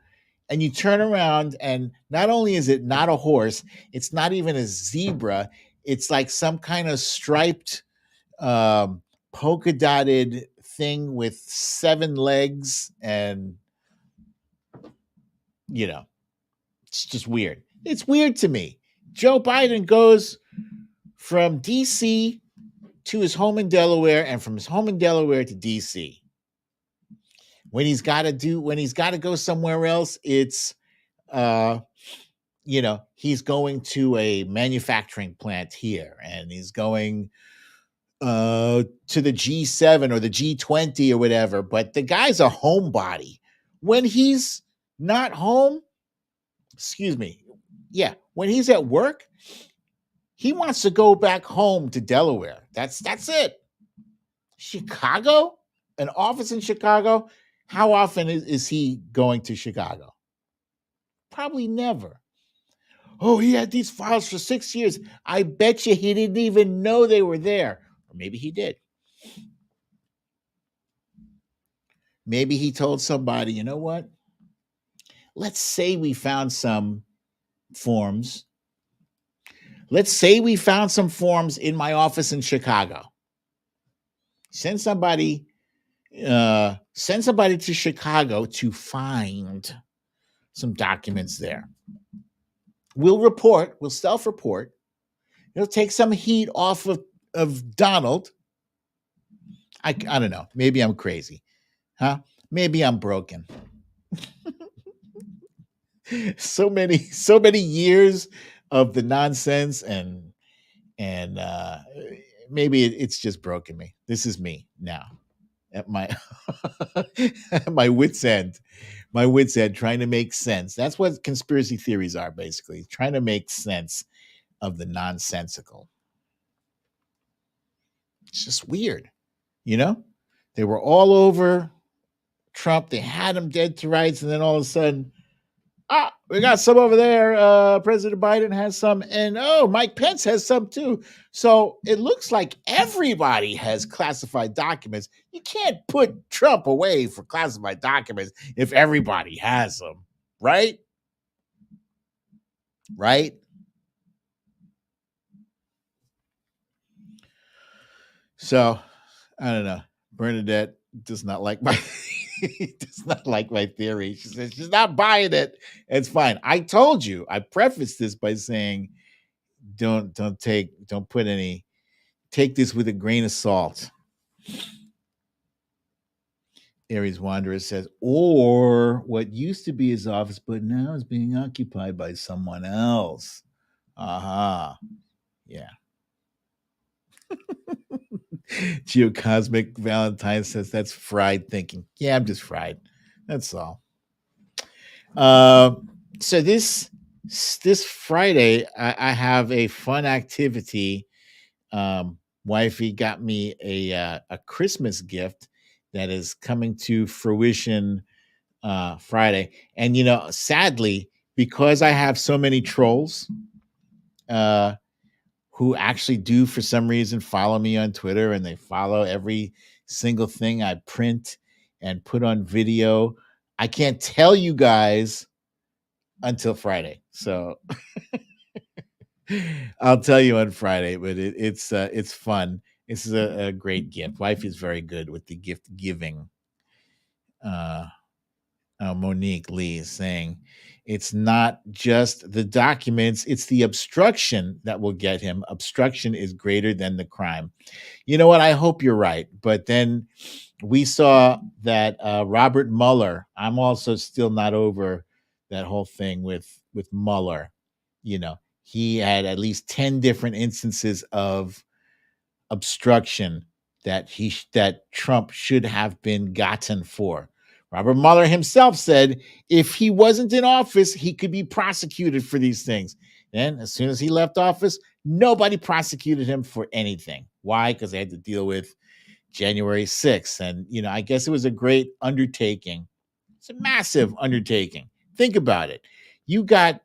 and you turn around, and not only is it not a horse, it's not even a zebra. It's like some kind of striped, um, polka dotted thing with 7 legs, and you know, it's just weird. It's weird to me. Joe Biden goes from DC to his home in Delaware, and from his home in Delaware to DC. When he's got to go somewhere else, it's uh he's going to a manufacturing plant here, and he's going to the G7 or the G20 or whatever, but the guy's a homebody. When he's not home, excuse me, yeah, when he's at work, he wants to go back home to Delaware. That's it. Chicago? An office in Chicago? How often is he going to Chicago? Probably never. Oh, he had these files for 6 years. I bet you he didn't even know they were there. Or maybe he did. Maybe he told somebody, you know what? Let's say we found some forms. Let's say we found some forms in my office in Chicago. Send somebody to Chicago to find some documents there. We'll self-report. It'll take some heat off of Donald. I don't know. Maybe I'm crazy. Huh? Maybe I'm broken. So many years of the nonsense, and maybe it's just broken me. This is me now at my at my wits end. My wits end, trying to make sense. That's what conspiracy theories are, basically, trying to make sense of the nonsensical. It's just weird, you know? They were all over Trump. They had him dead to rights, and then all of a sudden, we got some over there. President Biden has some, and Mike Pence has some too. So it looks like everybody has classified documents. You can't put Trump away for classified documents if everybody has them, right? Right? So I don't know. Bernadette does not like my does not like my theory. She says she's not buying it. It's fine. I told you. I prefaced this by saying, don't put any. Take this with a grain of salt. Aries Wanderer says, or what used to be his office, but now is being occupied by someone else. Aha. Yeah. Geocosmic Valentine says that's fried thinking. Yeah, I'm just fried. That's all. So this Friday, I have a fun activity. Wifey got me a Christmas gift that is coming to fruition Friday, and sadly, because I have so many trolls who actually do, for some reason, follow me on Twitter, and they follow every single thing I print and put on video, I can't tell you guys until Friday. So I'll tell you on Friday, but it's fun. This is a great gift. Wife is very good with the gift giving. Monique Lee is saying it's not just the documents, it's the obstruction that will get him. Obstruction is greater than the crime. You know what? I hope you're right. But then we saw that Robert Mueller, I'm also still not over that whole thing with Mueller. He had at least 10 different instances of obstruction that Trump should have been gotten for. Robert Mueller himself said if he wasn't in office, he could be prosecuted for these things. Then, as soon as he left office, nobody prosecuted him for anything. Why? Because they had to deal with January 6th. And, I guess it was a great undertaking. It's a massive undertaking. Think about it. You got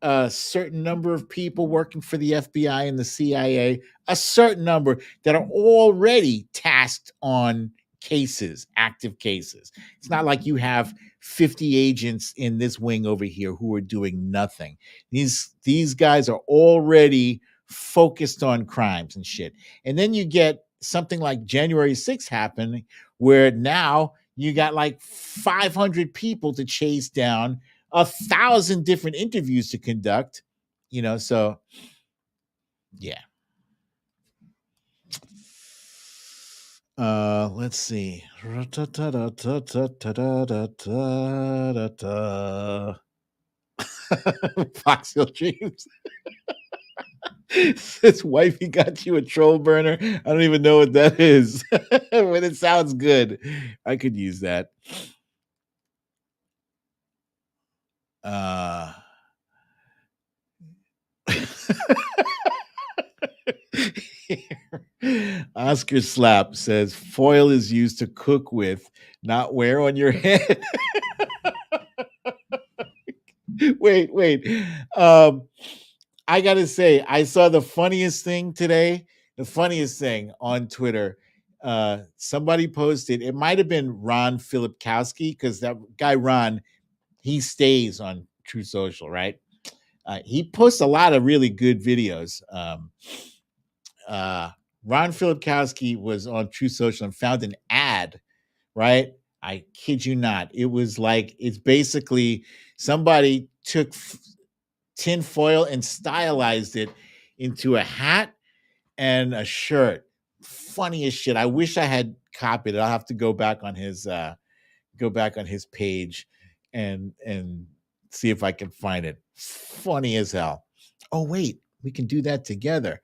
a certain number of people working for the FBI and the CIA, a certain number that are already tasked on cases, active cases. It's not like you have 50 agents in this wing over here who are doing nothing. These guys are already focused on crimes and shit. And then you get something like January 6th happening, where now you got like 500 people to chase down, 1,000 different interviews to conduct, so yeah. Let's see. Foxhill Dreams. This wifey got you a troll burner. I don't even know what that is, but it sounds good. I could use that. Oscar Slap says foil is used to cook with, not wear on your head. Wait. I gotta say, I saw the funniest thing today. The funniest thing on Twitter. Somebody posted. It might have been Ron Filipkowski, because that guy Ron, he stays on True Social, right? He posts a lot of really good videos. Ron Filipkowski was on True Social and found an ad, right? I kid you not. It was like, it's basically somebody took tin foil and stylized it into a hat and a shirt. Funny as shit. I wish I had copied it. I'll have to go back on his page and see if I can find it. Funny as hell. Oh wait, we can do that together.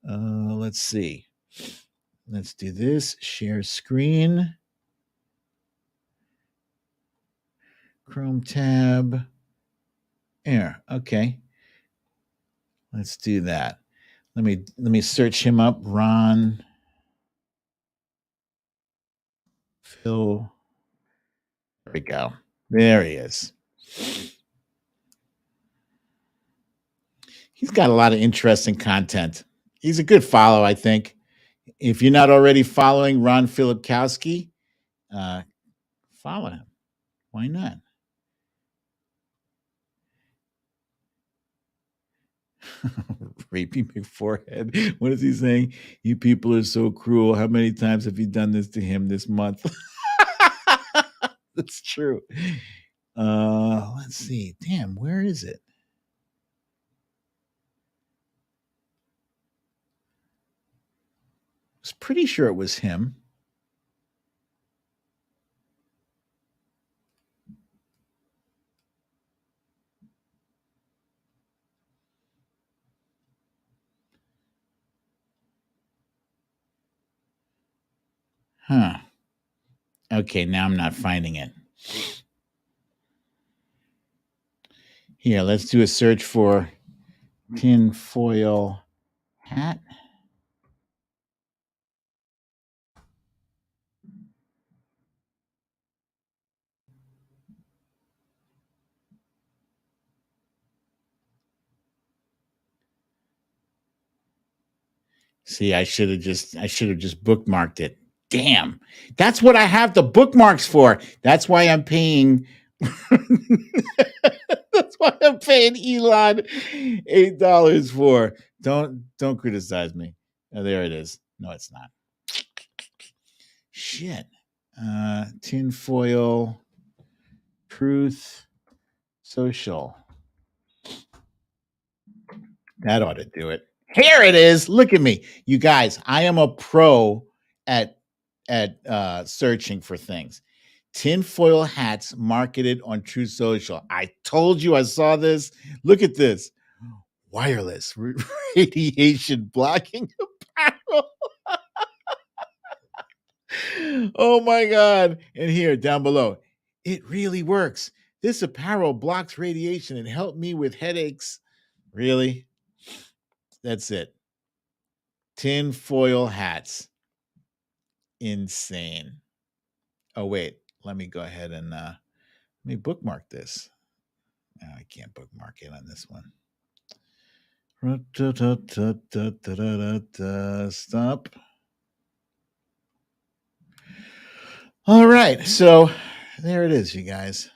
Let's see. Let's do this. Share screen. Chrome tab. There. Okay. Let's do that. Let me search him up. Ron Phil. There we go. There he is. He's got a lot of interesting content. He's a good follow, I think. If you're not already following Ron Filipkowski, follow him. Why not? Rapey McForehead. What is he saying? You people are so cruel. How many times have you done this to him this month? That's true. Let's see. Damn, where is it? I was pretty sure it was him. Huh. Okay, now I'm not finding it. Here, let's do a search for tin foil hat. See, I should have just bookmarked it. Damn. That's what I have the bookmarks for. That's why I'm paying that's why I'm paying Elon $8 for. Don't criticize me. Oh, there it is. No, it's not. Shit. Tinfoil Truth Social. That ought to do it. Here it is. Look at me. You guys, I am a pro at searching for things. Tinfoil hats marketed on True Social. I told you I saw this. Look at this. Wireless radiation blocking apparel. Oh my God. And here down below, it really works. This apparel blocks radiation and helped me with headaches. Really? That's it. Tin foil hats. Insane. Oh, wait. Let me go ahead and let me bookmark this. No, I can't bookmark it on this one. Stop. All right, so there it is, you guys.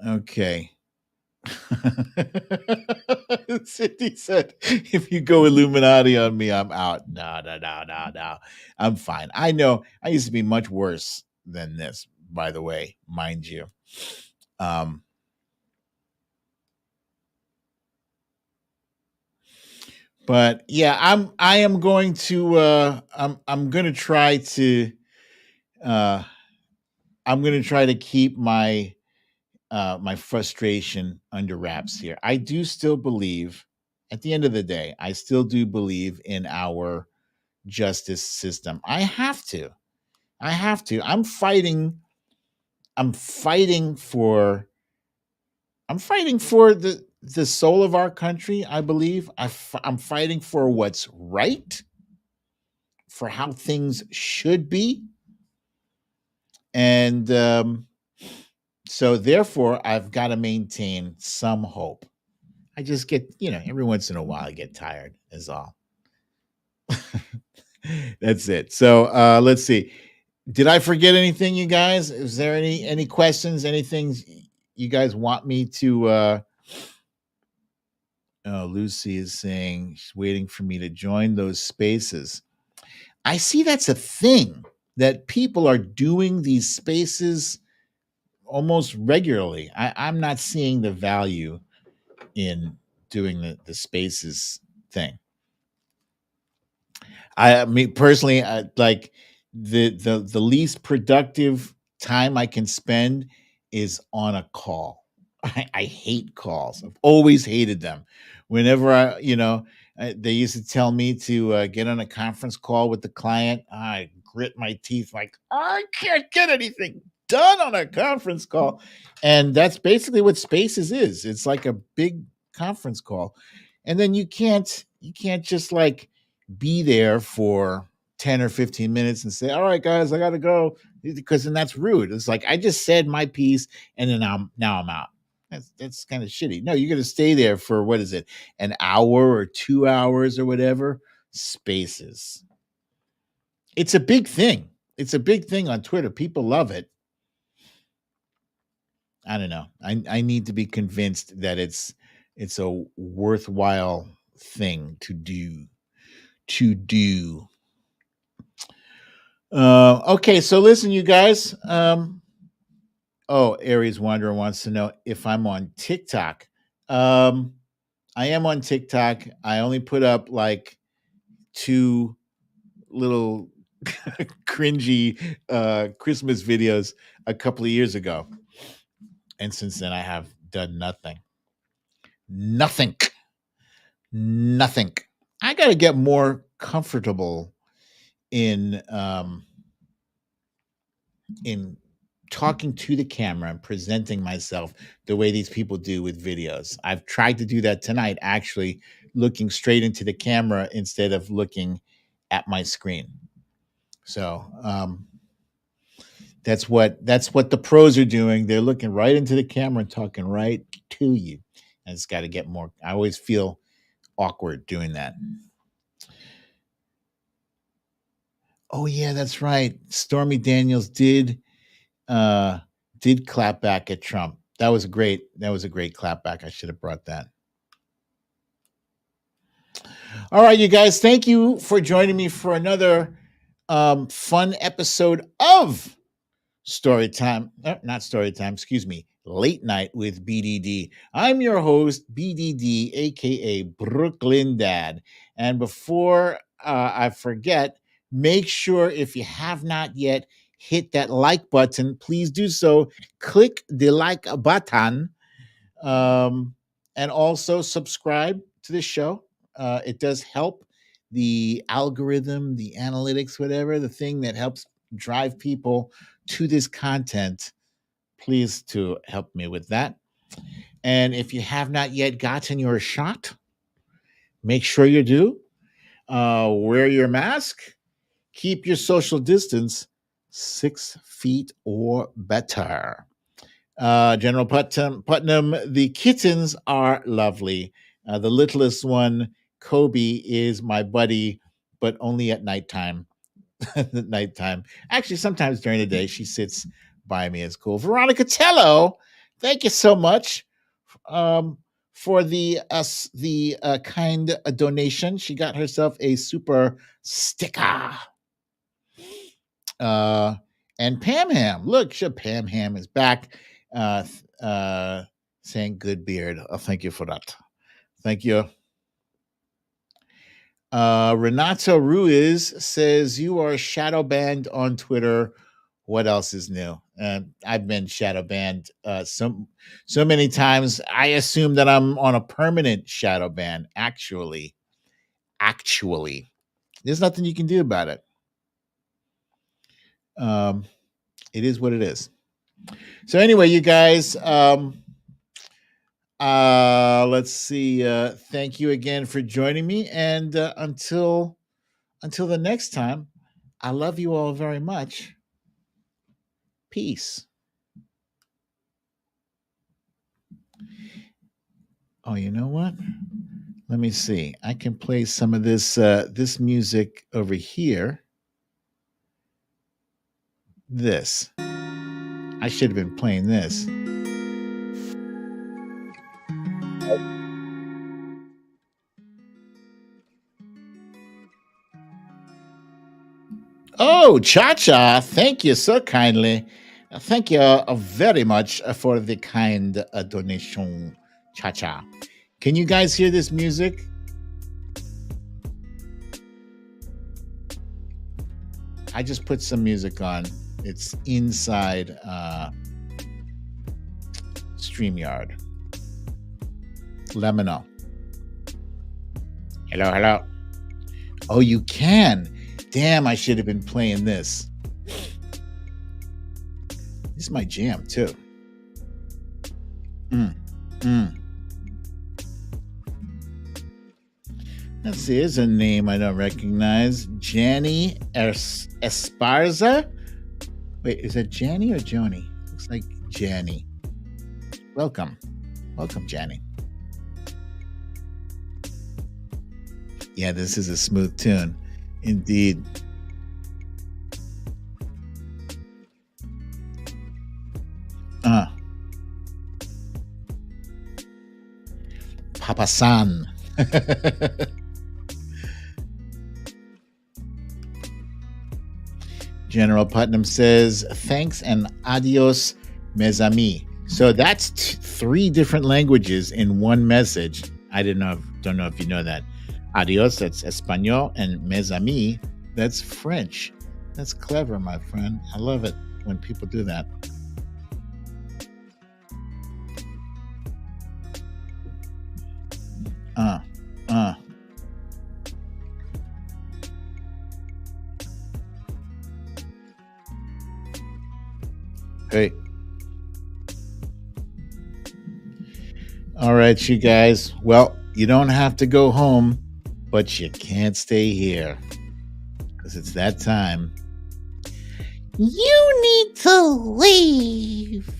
Okay. Cindy said, if you go Illuminati on me, I'm out. No, no, no, no, no. I'm fine. I know I used to be much worse than this, by the way, mind you. Um, but yeah, I am going to I'm gonna try to uh I'm gonna try to keep my frustration under wraps here. I do still believe, at the end of the day, I still do believe in our justice system. I have to. I have to. I'm fighting for I'm fighting for the soul of our country, I believe. I'm fighting for what's right, for how things should be. And so therefore I've got to maintain some hope. I just get, every once in a while I get tired is all. That's it. So let's see. Did I forget anything, you guys? Is there any questions, anything you guys want me to oh, Lucy is saying she's waiting for me to join those spaces. I see that's a thing that people are doing these spaces almost regularly. I'm not seeing the value in doing the spaces thing. I mean, personally, like the least productive time I can spend is on a call. I hate calls. I've always hated them. Whenever they used to tell me to get on a conference call with the client, I grit my teeth like I can't get anything done on a conference call. And that's basically what Spaces is. It's like a big conference call, and then you can't just like be there for 10 or 15 minutes and say, all right, guys, I got to go, because then that's rude. It's like, I just said my piece and then I'm out. That's kind of shitty. No, you're going to stay there for, what is it, an hour or 2 hours or whatever. Spaces. It's a big thing. It's a big thing on Twitter. People love it. I don't know. I need to be convinced that it's a worthwhile thing to do. To do. Okay, so listen, you guys. Oh, Aries Wanderer wants to know if I'm on TikTok. Um, I am on TikTok. I only put up like two little cringy Christmas videos a couple of years ago, and since then I have done nothing. Nothing. Nothing. I got to get more comfortable in in talking to the camera and presenting myself the way these people do with videos. I've tried to do that tonight, actually looking straight into the camera instead of looking at my screen. So that's what the pros are doing. They're looking right into the camera and talking right to you. And it's got to get more. I always feel awkward doing that. Oh yeah, that's right. Stormy Daniels uh did clap back at Trump. That was a great clap back. I should have brought that. All right, you guys, thank you for joining me for another fun episode of Story Time. Not Story Time, excuse me. Late Night with BDD. I'm your host, BDD, aka Brooklyn Dad. And before I forget, make sure, if you have not yet hit that like button, please do so. Click the like button, um, and also subscribe to the show. It does help the algorithm, the analytics, whatever, the thing that helps drive people to this content. Please to help me with that. And if you have not yet gotten your shot, make sure you do. Wear your mask, keep your social distance 6 feet or better. General Putnam, the kittens are lovely. The littlest one Kobe is my buddy, but only at nighttime. At nighttime. Actually, sometimes during the day, she sits by me. It's cool. Veronica Tello, thank you so much um, for the kind donation. She got herself a super sticker. And Pam Ham, look, Pam Ham is back, uh, saying good beard. Oh, thank you for that. Thank you. Renato Ruiz says you are shadow banned on Twitter. What else is new? I've been shadow banned so many times. I assume that I'm on a permanent shadow ban. Actually, there's nothing you can do about it. It is what it is. So anyway, you guys, let's see. Thank you again for joining me, and until the next time, I love you all very much. Peace. Oh, you know what? Let me see. I can play some of this music over here. This. I should have been playing this. Oh, Cha Cha, thank you so kindly. Thank you very much for the kind donation, Cha Cha. Can you guys hear this music? I just put some music on. It's inside StreamYard. Let me know. Hello. Oh, you can. Damn, I should have been playing this. This is my jam, too. Let's see, here's a name I don't recognize. Janny Esparza? Wait, is that Janny or Joni? Looks like Janny. Welcome, Janny. Yeah, this is a smooth tune. Indeed. Papa San. General Putnam says, thanks and adios, mes amis. So that's 3 different languages in one message. Don't know if you know that. Adios, that's Espanol, and mes amis, that's French. That's clever, my friend. I love it when people do that. Hey. All right, you guys. Well, you don't have to go home, but you can't stay here because it's that time. You need to leave.